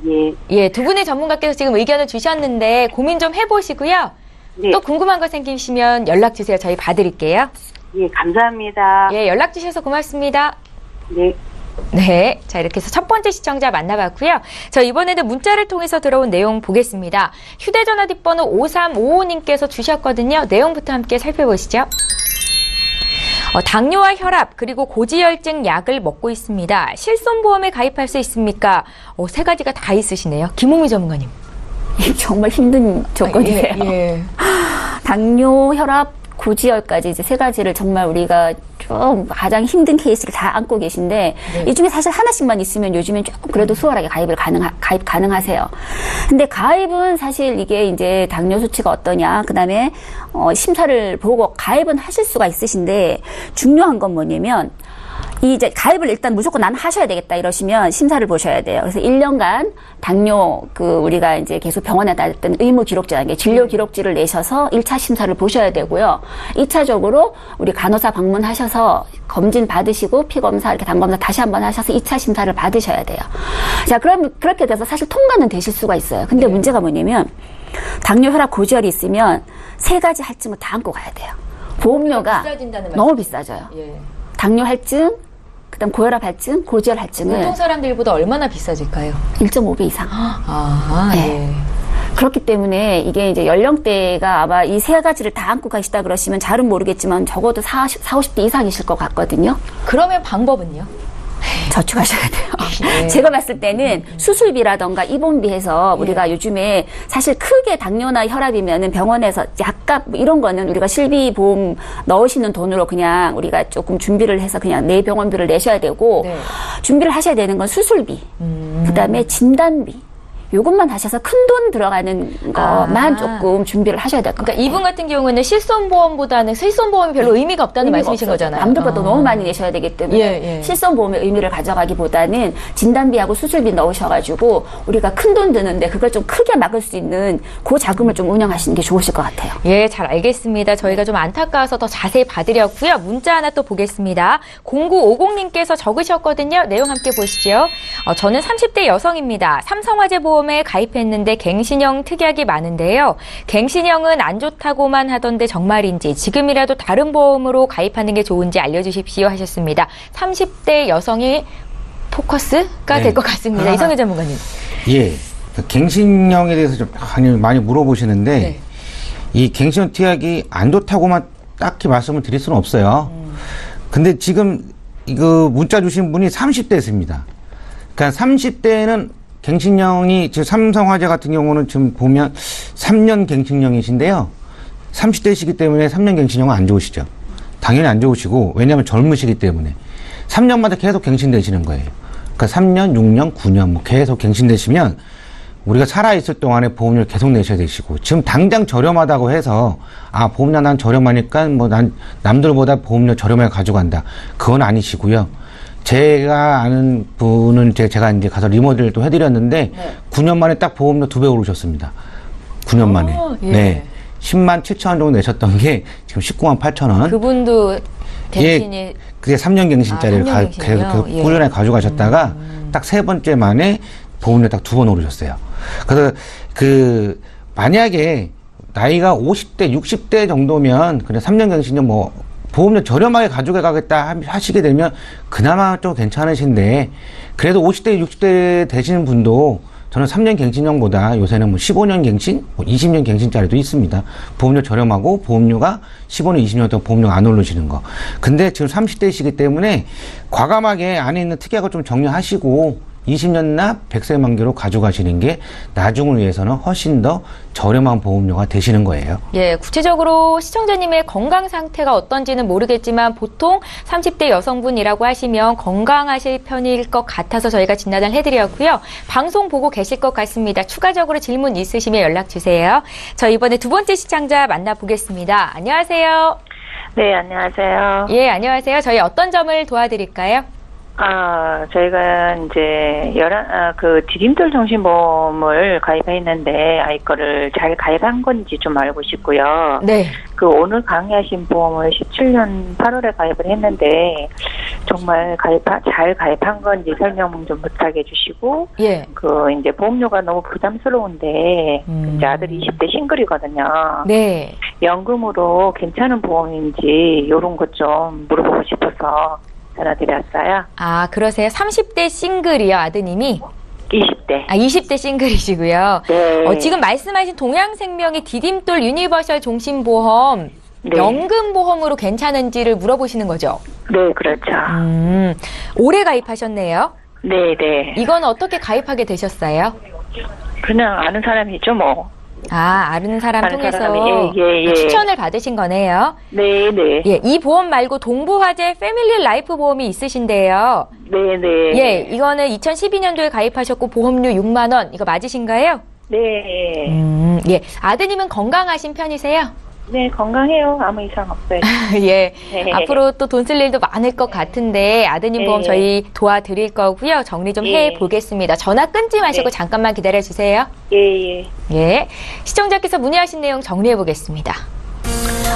예. 예, 두 분의 전문가께서 지금 의견을 주셨는데 고민 좀 해보시고요. 네. 또 궁금한 거 생기시면 연락 주세요. 저희 봐드릴게요. 예, 감사합니다. 예, 연락 주셔서 고맙습니다. 네. 네. 자, 이렇게 해서 첫 번째 시청자 만나봤고요. 저 이번에는 문자를 통해서 들어온 내용 보겠습니다. 휴대전화 뒷번호 5355님께서 주셨거든요. 내용부터 함께 살펴보시죠. 당뇨와 혈압 그리고 고지혈증 약을 먹고 있습니다. 실손보험에 가입할 수 있습니까? 세 가지가 다 있으시네요. 김홍미 전문가님. 정말 힘든 조건이세요. 예. 당뇨, 혈압, 고지혈까지 이제 세 가지를 정말 우리가 좀 가장 힘든 케이스를 다 안고 계신데 이 중에 사실 하나씩만 있으면 요즘엔 조금 그래도 수월하게 가입 가능하세요. 근데 가입은 사실 이게 이제 당뇨 수치가 어떠냐, 그다음에 심사를 보고 가입은 하실 수가 있으신데 중요한 건 뭐냐면 이제 가입을 일단 무조건 난 하셔야 되겠다 이러시면 심사를 보셔야 돼요. 그래서 1년간 당뇨 우리가 이제 계속 병원에 다녔던 의무 기록지라는 게 진료 기록지를 내셔서 1차 심사를 보셔야 되고요. 2차적으로 우리 간호사 방문하셔서 검진 받으시고 피 검사 이렇게 당 검사 다시 한번 하셔서 2차 심사를 받으셔야 돼요. 자, 그럼 그렇게 돼서 사실 통과는 되실 수가 있어요. 근데 문제가 뭐냐면 당뇨, 혈압, 고지혈이 있으면 세 가지 할증을 다 안고 가야 돼요. 보험료가 비싸진다는 너무 비싸져요. 예. 당뇨 할증, 그다음 고혈압 할증, 고지혈 할증은 보통 사람들보다 얼마나 비싸질까요? 1.5배 이상. 네. 예. 그렇기 때문에 이게 이제 연령대가 아마 이 세 가지를 다 안고 가시다 그러시면 잘은 모르겠지만 적어도 40, 50대 이상이실 것 같거든요. 그러면 방법은요? 저축하셔야 돼요. 예. 제가 봤을 때는 수술비라던가 입원비해서 우리가 요즘에 사실 크게 당뇨나 혈압이면은 병원에서 약값 이런 거는 우리가 실비보험 넣으시는 돈으로 그냥 우리가 조금 준비를 해서 그냥 내 병원비를 내셔야 되고 네. 준비를 하셔야 되는 건 수술비, 그다음에 진단비. 요것만 하셔서 큰 돈 들어가는 것만 조금 준비를 하셔야 될 것 같아요. 그러니까 이분 같은 경우에는 실손보험보다는 실손보험이 별로 의미가 없다는 말씀이신 거잖아요. 남들보다 너무 많이 내셔야 되기 때문에 예. 실손보험의 의미를 가져가기보다는 진단비하고 수술비 넣으셔가지고 우리가 큰 돈 드는데 그걸 좀 크게 막을 수 있는 그 자금을 좀 운영하시는 게 좋으실 것 같아요. 예, 잘 알겠습니다. 저희가 좀 안타까워서 더 자세히 봐드렸고요. 문자 하나 또 보겠습니다. 0950님께서 적으셨거든요. 내용 함께 보시죠. 저는 30대 여성입니다. 삼성화재 보험 보험에 가입했는데 갱신형 특약이 많은데요. 갱신형은 안 좋다고만 하던데 정말인지 지금이라도 다른 보험으로 가입하는 게 좋은지 알려주십시오 하셨습니다. 30대 여성이 포커스가 네. 될 것 같습니다. 이성애 전문가님. 예. 그 갱신형에 대해서 좀 많이 물어보시는데 네. 이 갱신형 특약이 안 좋다고만 딱히 말씀을 드릴 수는 없어요. 근데 지금 이거 문자 주신 분이 30대였습니다. 그러니까 30대는 갱신형이 지금 삼성화재 같은 경우는 지금 보면 3년 갱신형이신데요. 30대시기 때문에 3년 갱신형은 안 좋으시죠. 당연히 안 좋으시고 왜냐하면 젊으시기 때문에 3년마다 계속 갱신되시는 거예요. 그러니까 3년, 6년, 9년 뭐 계속 갱신되시면 우리가 살아있을 동안에 보험료를 계속 내셔야 되시고 지금 당장 저렴하다고 해서 보험료 난 저렴하니까 뭐 난 남들보다 보험료 저렴하게 가져간다. 그건 아니시고요. 제가 아는 분은 제가 이제 가서 리모델도 해드렸는데 9년 만에 딱 보험료 2배 오르셨습니다. 9년 만에. 예. 네. 10만 7천 원 정도 내셨던 게 지금 19만 8천 원. 그분도 갱신이 예, 그게 3년 갱신짜리를 3년 갱신이요? 계속 예. 꾸준히 가져가셨다가 딱 3번째 만에 보험료 딱 2번 오르셨어요. 그래서 만약에 나이가 50대, 60대 정도면 그냥 3년 갱신형 뭐 보험료 저렴하게 가지고 가겠다 하시게 되면 그나마 좀 괜찮으신데 그래도 50대, 60대 되시는 분도 저는 3년 갱신형보다 요새는 뭐 15년 갱신, 20년 갱신짜리도 있습니다. 보험료 저렴하고 보험료가 15년, 20년 동안 보험료가 안 오르시는 거. 근데 지금 30대이시기 때문에 과감하게 안에 있는 특약을 좀 정리하시고 20년나 100세 만기로 가져가시는 게 나중을 위해서는 훨씬 더 저렴한 보험료가 되시는 거예요. 예, 구체적으로 시청자님의 건강 상태가 어떤지는 모르겠지만 보통 30대 여성분이라고 하시면 건강하실 편일 것 같아서 저희가 진단을 해드렸고요. 방송 보고 계실 것 같습니다. 추가적으로 질문 있으시면 연락 주세요. 저 이번에 두 번째 시청자 만나보겠습니다. 안녕하세요. 네, 안녕하세요. 예, 안녕하세요. 저희 어떤 점을 도와드릴까요? 저희가 이제 디딤돌 정신보험을 가입했는데 아이 거를 잘 가입한 건지 좀 알고 싶고요. 네. 오늘 강의하신 보험을 17년 8월에 가입을 했는데 정말 잘 가입한 건지 설명 좀 부탁해 주시고. 예. 이제 보험료가 너무 부담스러운데 이제 아들이 20대 싱글이거든요. 네. 연금으로 괜찮은 보험인지 이런 것 좀 물어보고 싶어서 전화드렸어요. 그러세요. 30대 싱글이요, 아드님이? 20대. 20대 싱글이시고요. 네. 지금 말씀하신 동양생명의 디딤돌 유니버셜 종신보험, 네. 연금보험으로 괜찮은지를 물어보시는 거죠? 네, 그렇죠. 올해 가입하셨네요. 네, 네. 이건 어떻게 가입하게 되셨어요? 그냥 아는 사람이죠, 뭐. 아는 사람 아는 통해서 사람이, 예. 추천을 받으신 거네요. 네, 네. 예, 이 보험 말고 동부화재 패밀리 라이프 보험이 있으신데요. 네, 네. 예, 이거는 2012년도에 가입하셨고 보험료 6만 원, 이거 맞으신가요? 네. 예, 아드님은 건강하신 편이세요? 네, 건강해요. 아무 이상 없어요. 예. 네. 앞으로 또 돈 쓸 일도 많을 것 같은데 아드님 보험 네. 저희 도와드릴 거고요. 정리 좀 예. 해보겠습니다. 전화 끊지 마시고 네. 잠깐만 기다려주세요. 예. 예. 시청자께서 문의하신 내용 정리해보겠습니다.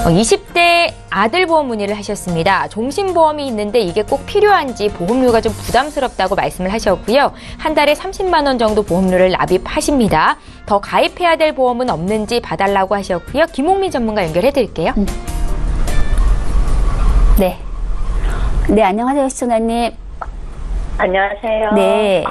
20대 아들 보험 문의를 하셨습니다. 종신보험이 있는데 이게 꼭 필요한지 보험료가 좀 부담스럽다고 말씀을 하셨고요. 한 달에 30만 원 정도 보험료를 납입하십니다. 더 가입해야 될 보험은 없는지 봐달라고 하셨고요. 김홍민 전문가 연결해드릴게요. 네. 네, 안녕하세요, 시청자님. 안녕하세요. 네.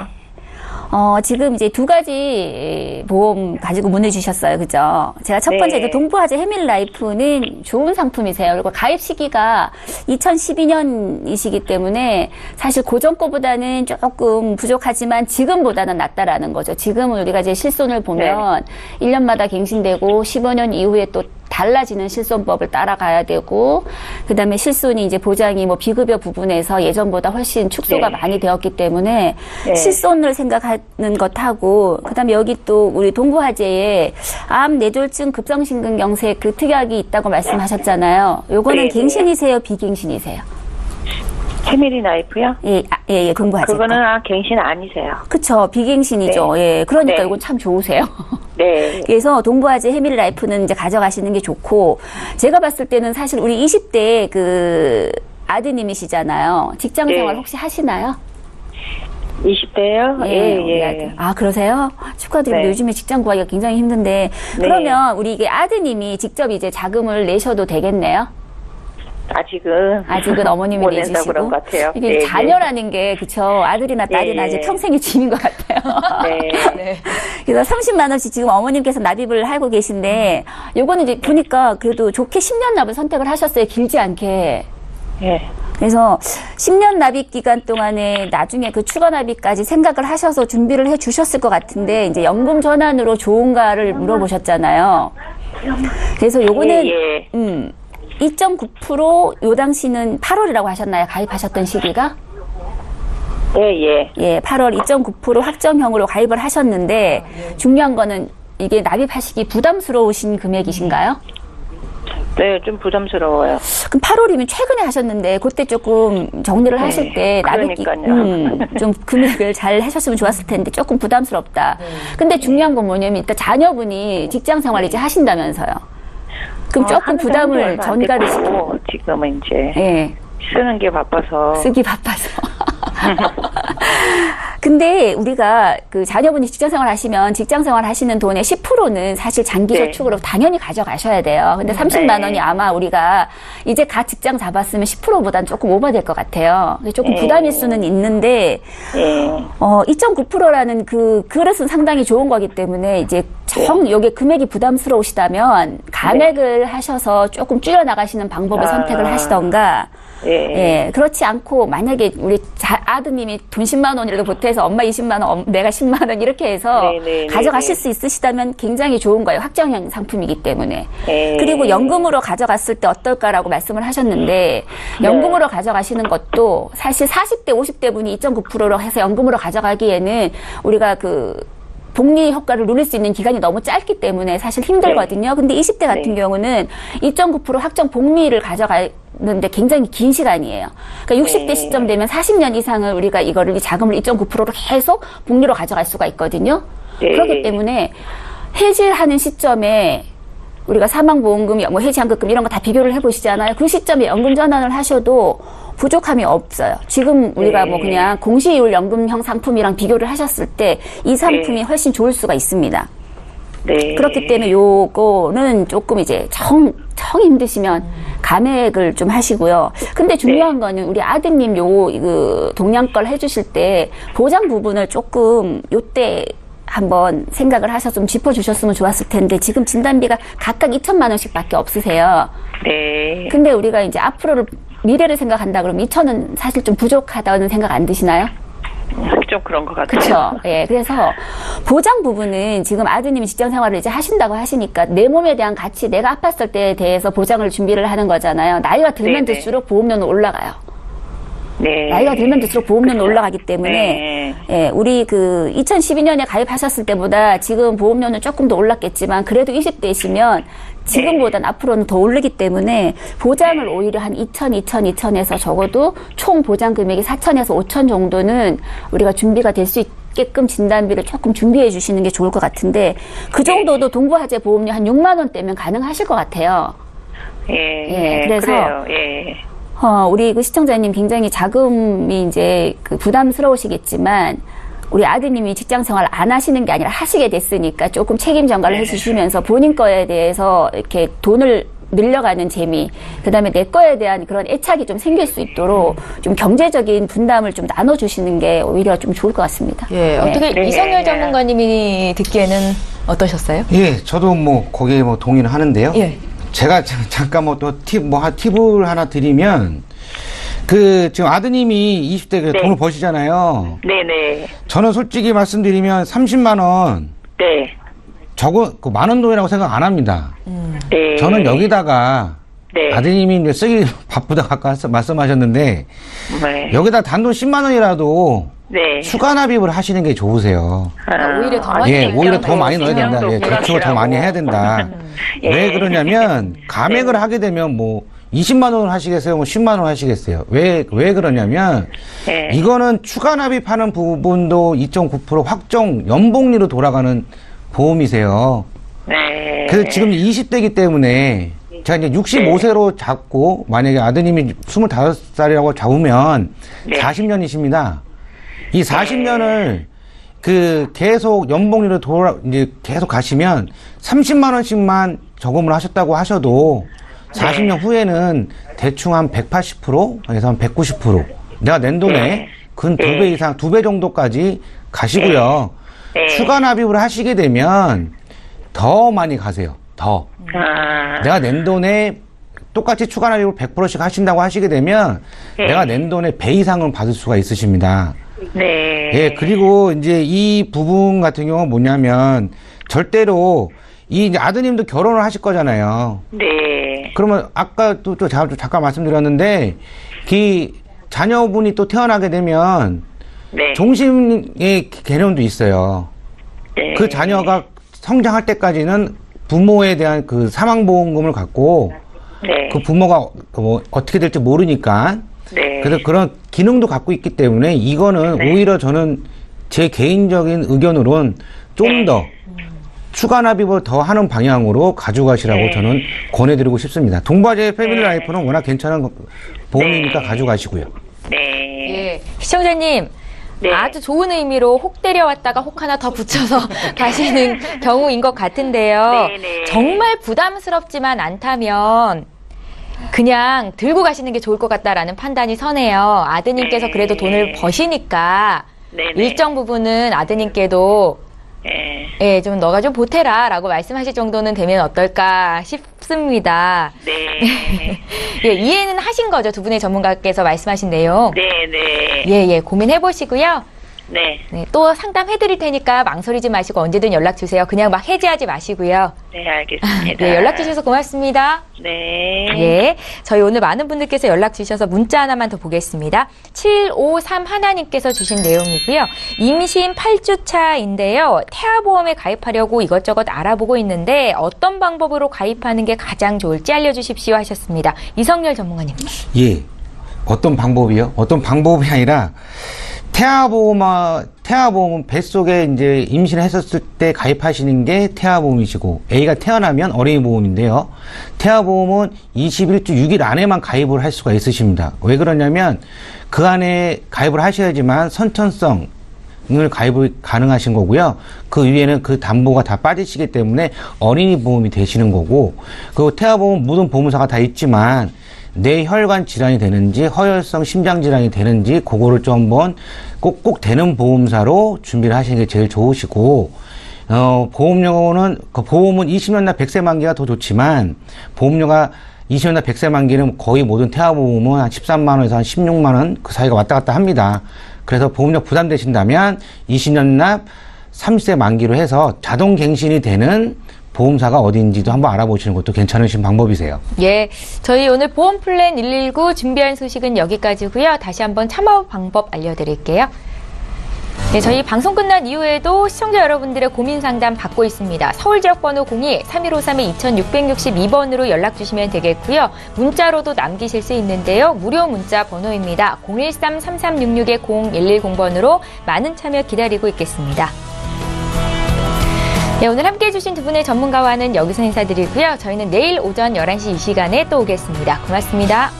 지금 이제 두 가지 보험 가지고 문의 주셨어요. 그죠? 제가 첫 번째, 네. 동부화재 해밀라이프는 좋은 상품이세요. 그리고 가입 시기가 2012년이시기 때문에 사실 고전 거보다는 조금 부족하지만 지금보다는 낫다라는 거죠. 지금은 우리가 이제 실손을 보면 1년마다 갱신되고 15년 이후에 또 달라지는 실손법을 따라가야 되고, 그 다음에 실손이 이제 보장이 뭐 비급여 부분에서 예전보다 훨씬 축소가 많이 되었기 때문에 실손을 생각하는 것하고, 그 다음에 여기 또 우리 동부화재에 암, 뇌졸중, 급성심근경색 그 특약이 있다고 말씀하셨잖아요. 요거는 갱신이세요, 비갱신이세요? 패밀리 라이프요? 예, 동부화재. 그거는 갱신 아니세요. 그쵸, 비갱신이죠. 네. 예, 그러니까 네. 이건 참 좋으세요. 네. 그래서 동부화재 해밀 라이프는 이제 가져가시는 게 좋고, 제가 봤을 때는 사실 우리 20대 그 아드님이시잖아요. 직장 생활 네. 혹시 하시나요? 20대요? 우리 아들. 아, 그러세요? 축하드립니다. 네. 요즘에 직장 구하기가 굉장히 힘든데. 그러면 우리 이게 아드님이 직접 이제 자금을 내셔도 되겠네요? 아직은 어머님이 못 낸다 내주시고. 그런 것 같아요. 이게 자녀라는 게, 그쵸. 아들이나 딸이나 이제 평생의 짐인 것 같아요. 네. 그래서 30만원씩 지금 어머님께서 납입을 하고 계신데, 요거는 이제 보니까 그래도 좋게 10년 납을 선택을 하셨어요. 길지 않게. 예. 그래서 10년 납입 기간 동안에 나중에 그 추가 납입까지 생각을 하셔서 준비를 해 주셨을 것 같은데, 이제 연금 전환으로 좋은가를 물어보셨잖아요. 그래서 요거는, 2.9% 요 당시는 8월이라고 하셨나요? 가입하셨던 시기가? 예, 8월 2.9% 확정형으로 가입을 하셨는데, 중요한 거는 이게 납입하시기 부담스러우신 금액이신가요? 네, 좀 부담스러워요. 그럼 8월이면 최근에 하셨는데 그때 조금 정리를 하실 때 납입기 좀 금액을 잘 하셨으면 좋았을 텐데 조금 부담스럽다. 근데 중요한 건 뭐냐면 일단 자녀분이 직장 생활 이제 하신다면서요. 그럼 조금 부담을 전가르시고 지금은 이제 쓰는 게 바빠서 쓰기 바빠서. 근데 우리가 그 자녀분이 직장생활 하시면 직장생활 하시는 돈의 10%는 사실 장기저축으로 당연히 가져가셔야 돼요. 근데 30만 원이 아마 우리가 이제 갓 직장 잡았으면 10%보단 조금 오버될 것 같아요. 조금 부담일 수는 있는데 2.9%라는 그 그릇은 상당히 좋은 거기 때문에 이제 요게 금액이 부담스러우시다면 감액을 하셔서 조금 줄여나가시는 방법을 선택을 하시던가 그렇지 않고 만약에 우리 아드님이 돈 10만 원이라도 보태서 엄마 20만 원, 내가 10만 원 이렇게 해서 가져가실 수 있으시다면 굉장히 좋은 거예요. 확정형 상품이기 때문에. 그리고 연금으로 가져갔을 때 어떨까라고 말씀을 하셨는데 연금으로 가져가시는 것도 사실 40대, 50대 분이 2.9%로 해서 연금으로 가져가기에는 우리가 그 복리 효과를 누릴 수 있는 기간이 너무 짧기 때문에 사실 힘들거든요. 근데 20대 같은 경우는 2.9% 확정 복리를 가져가는데 굉장히 긴 시간이에요. 그러니까 60대 시점 되면 40년 이상을 우리가 이거를 이 자금을 2.9%로 계속 복리로 가져갈 수가 있거든요. 그렇기 때문에 해지하는 시점에 우리가 사망보험금, 뭐 해지한급금 이런 거 다 비교를 해보시잖아요. 그 시점에 연금 전환을 하셔도 부족함이 없어요. 지금 우리가 뭐 그냥 공시이율 연금형 상품이랑 비교를 하셨을 때 이 상품이 훨씬 좋을 수가 있습니다. 그렇기 때문에 요거는 조금 이제 정 힘드시면 감액을 좀 하시고요. 근데 중요한 거는 우리 아드님 그 동양 걸 해주실 때 보장 부분을 조금 요때 한번 생각을 하셔서 좀 짚어주셨으면 좋았을 텐데 지금 진단비가 각각 2천만 원씩 밖에 없으세요. 근데 우리가 이제 앞으로를 미래를 생각한다 그러면 2천은 사실 좀 부족하다는 생각 안 드시나요? 좀 그런 것 같아요. 그렇죠. 그래서 보장 부분은 지금 아드님이 직장 생활을 이제 하신다고 하시니까 내 몸에 대한 가치, 내가 아팠을 때에 대해서 보장을 준비를 하는 거잖아요. 나이가 들면 들수록 보험료는 올라가요. 나이가 들면 들수록 보험료는 올라가기 때문에 우리 그 2012년에 가입하셨을 때보다 지금 보험료는 조금 더 올랐겠지만 그래도 20대이시면 지금보단 앞으로는 더 오르기 때문에 보장을 오히려 한 2천에서 적어도 총 보장 금액이 4천에서 5천 정도는 우리가 준비가 될 수 있게끔 진단비를 조금 준비해 주시는 게 좋을 것 같은데 그 정도도 동부화재 보험료 한 6만 원대면 가능하실 것 같아요. 그래서 우리 그 시청자님 굉장히 자금이 이제 그 부담스러우시겠지만 우리 아드님이 직장 생활 안 하시는 게 아니라 하시게 됐으니까 조금 책임 전가를 해주시면서 본인 거에 대해서 이렇게 돈을 늘려가는 재미, 그 다음에 내 거에 대한 그런 애착이 좀 생길 수 있도록 좀 경제적인 분담을 좀 나눠주시는 게 오히려 좀 좋을 것 같습니다. 어떻게 이성열 전문가님이 듣기에는 어떠셨어요? 저도 뭐 거기에 뭐 동의를 하는데요. 제가 잠깐 뭐 또 팁을 하나 드리면, 지금 아드님이 20대 돈을 버시잖아요. 저는 솔직히 말씀드리면 30만원. 그 많은 돈이라고 생각 안 합니다. 저는 여기다가 아드님이 이제 쓰기 바쁘다 아까 말씀하셨는데, 여기다 단돈 10만원이라도 추가 납입을 하시는 게 좋으세요. 오히려 더 많이 오히려 더 많이 넣어야 된다. 저축을 더 많이 해야 된다. 왜 그러냐면 감액을 하게 되면 뭐 20만 원을 하시겠어요? 뭐 10만 원 하시겠어요? 왜 그러냐면 이거는 추가 납입하는 부분도 2.9% 확정 연복리로 돌아가는 보험이세요. 그래서 지금 20대이기 때문에 제가 이제 65세로 잡고 만약에 아드님이 25살이라고 잡으면 40년이십니다. 이 40년을 그 계속 연봉률로 이제 계속 가시면 30만 원씩만 저금을 하셨다고 하셔도 40년 후에는 대충 한 180%에서 한 190% 내가 낸 돈에 근 2배 이상, 2배 정도까지 가시고요. 추가 납입을 하시게 되면 더 많이 가세요. 더. 내가 낸 돈에 똑같이 추가 납입을 100%씩 하신다고 하시게 되면 내가 낸 돈의 배 이상은 받을 수가 있으십니다. 네. 예, 그리고 이제 이 부분 같은 경우는 뭐냐면 절대로 이 이제 아드님도 결혼을 하실 거잖아요. 네. 그러면 아까 또 잠깐 말씀드렸는데 그 자녀분이 또 태어나게 되면 종신의 개념도 있어요. 네. 그 자녀가 성장할 때까지는 부모에 대한 그 사망보험금을 갖고 그 부모가 뭐 어떻게 될지 모르니까 그래서 그런 기능도 갖고 있기 때문에 이거는 오히려 저는 제 개인적인 의견으로는 좀 더 추가 납입을 더 하는 방향으로 가져가시라고 저는 권해드리고 싶습니다. 동바제 패밀리 라이프는 워낙 괜찮은 보험이니까 가져가시고요. 예, 시청자님. 아주 좋은 의미로 혹 때려왔다가 혹 하나 더 붙여서 가시는 경우인 것 같은데요. 정말 부담스럽지만 않다면 그냥 들고 가시는 게 좋을 것 같다라는 판단이 서네요. 아드님께서 그래도 돈을 버시니까 일정 부분은 아드님께도 예, 좀 너가 좀 보태라 라고 말씀하실 정도는 되면 어떨까 싶습니다. 예, 이해는 하신 거죠? 두 분의 전문가께서 말씀하신 내용. 예, 고민해보시고요. 네, 또 상담해드릴 테니까 망설이지 마시고 언제든 연락 주세요. 그냥 막 해지하지 마시고요. 네, 알겠습니다. 네, 연락 주셔서 고맙습니다. 네. 예, 저희 오늘 많은 분들께서 연락 주셔서 문자 하나만 더 보겠습니다. 753 주신 내용이고요. 임신 8주차인데요. 태아보험에 가입하려고 이것저것 알아보고 있는데 어떤 방법으로 가입하는 게 가장 좋을지 알려주십시오 하셨습니다. 이성열 전문가님. 예, 어떤 방법이요? 어떤 방법이 아니라 태아보험은 뱃속에 이제 임신했었을 때 가입하시는 게 태아보험이시고 A가 태어나면 어린이 보험인데요. 태아보험은 21주 6일 안에만 가입을 할 수가 있으십니다. 왜 그러냐면 그 안에 가입을 하셔야지만 선천성을 가입을 가능하신 거고요. 그 위에는 그 담보가 다 빠지시기 때문에 어린이 보험이 되시는 거고, 그리고 태아보험 모든 보험사가 다 있지만 뇌혈관 질환이 되는지 허혈성 심장 질환이 되는지 그거를 좀 한번 꼭 되는 보험사로 준비를 하시는 게 제일 좋으시고, 보험료는 그 보험은 20년나 100세 만기가 더 좋지만 보험료가 20년나 100세 만기는 거의 모든 태아보험은 한 13만 원에서 한 16만 원 그 사이가 왔다 갔다 합니다. 그래서 보험료 부담되신다면 20년 납 30세 만기로 해서 자동 갱신이 되는 보험사가 어딘지도 한번 알아보시는 것도 괜찮으신 방법이세요. 예, 저희 오늘 보험 플랜 119 준비한 소식은 여기까지고요. 다시 한번 참여 방법 알려드릴게요. 네, 저희 방송 끝난 이후에도 시청자 여러분들의 고민 상담 받고 있습니다. 서울 지역 번호 02-3153-2662번으로 연락 주시면 되겠고요. 문자로도 남기실 수 있는데요. 무료 문자 번호입니다. 013-3366-0110번으로 많은 참여 기다리고 있겠습니다. 네, 오늘 함께해 주신 두 분의 전문가와는 여기서 인사드리고요. 저희는 내일 오전 11시 이 시간에 또 오겠습니다. 고맙습니다.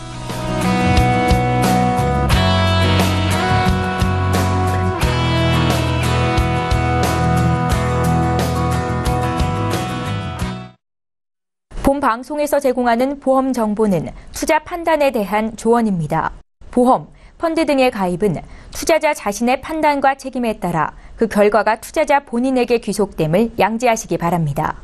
본 방송에서 제공하는 보험 정보는 투자 판단에 대한 조언입니다. 보험, 펀드 등의 가입은 투자자 자신의 판단과 책임에 따라 그 결과가 투자자 본인에게 귀속됨을 양지하시기 바랍니다.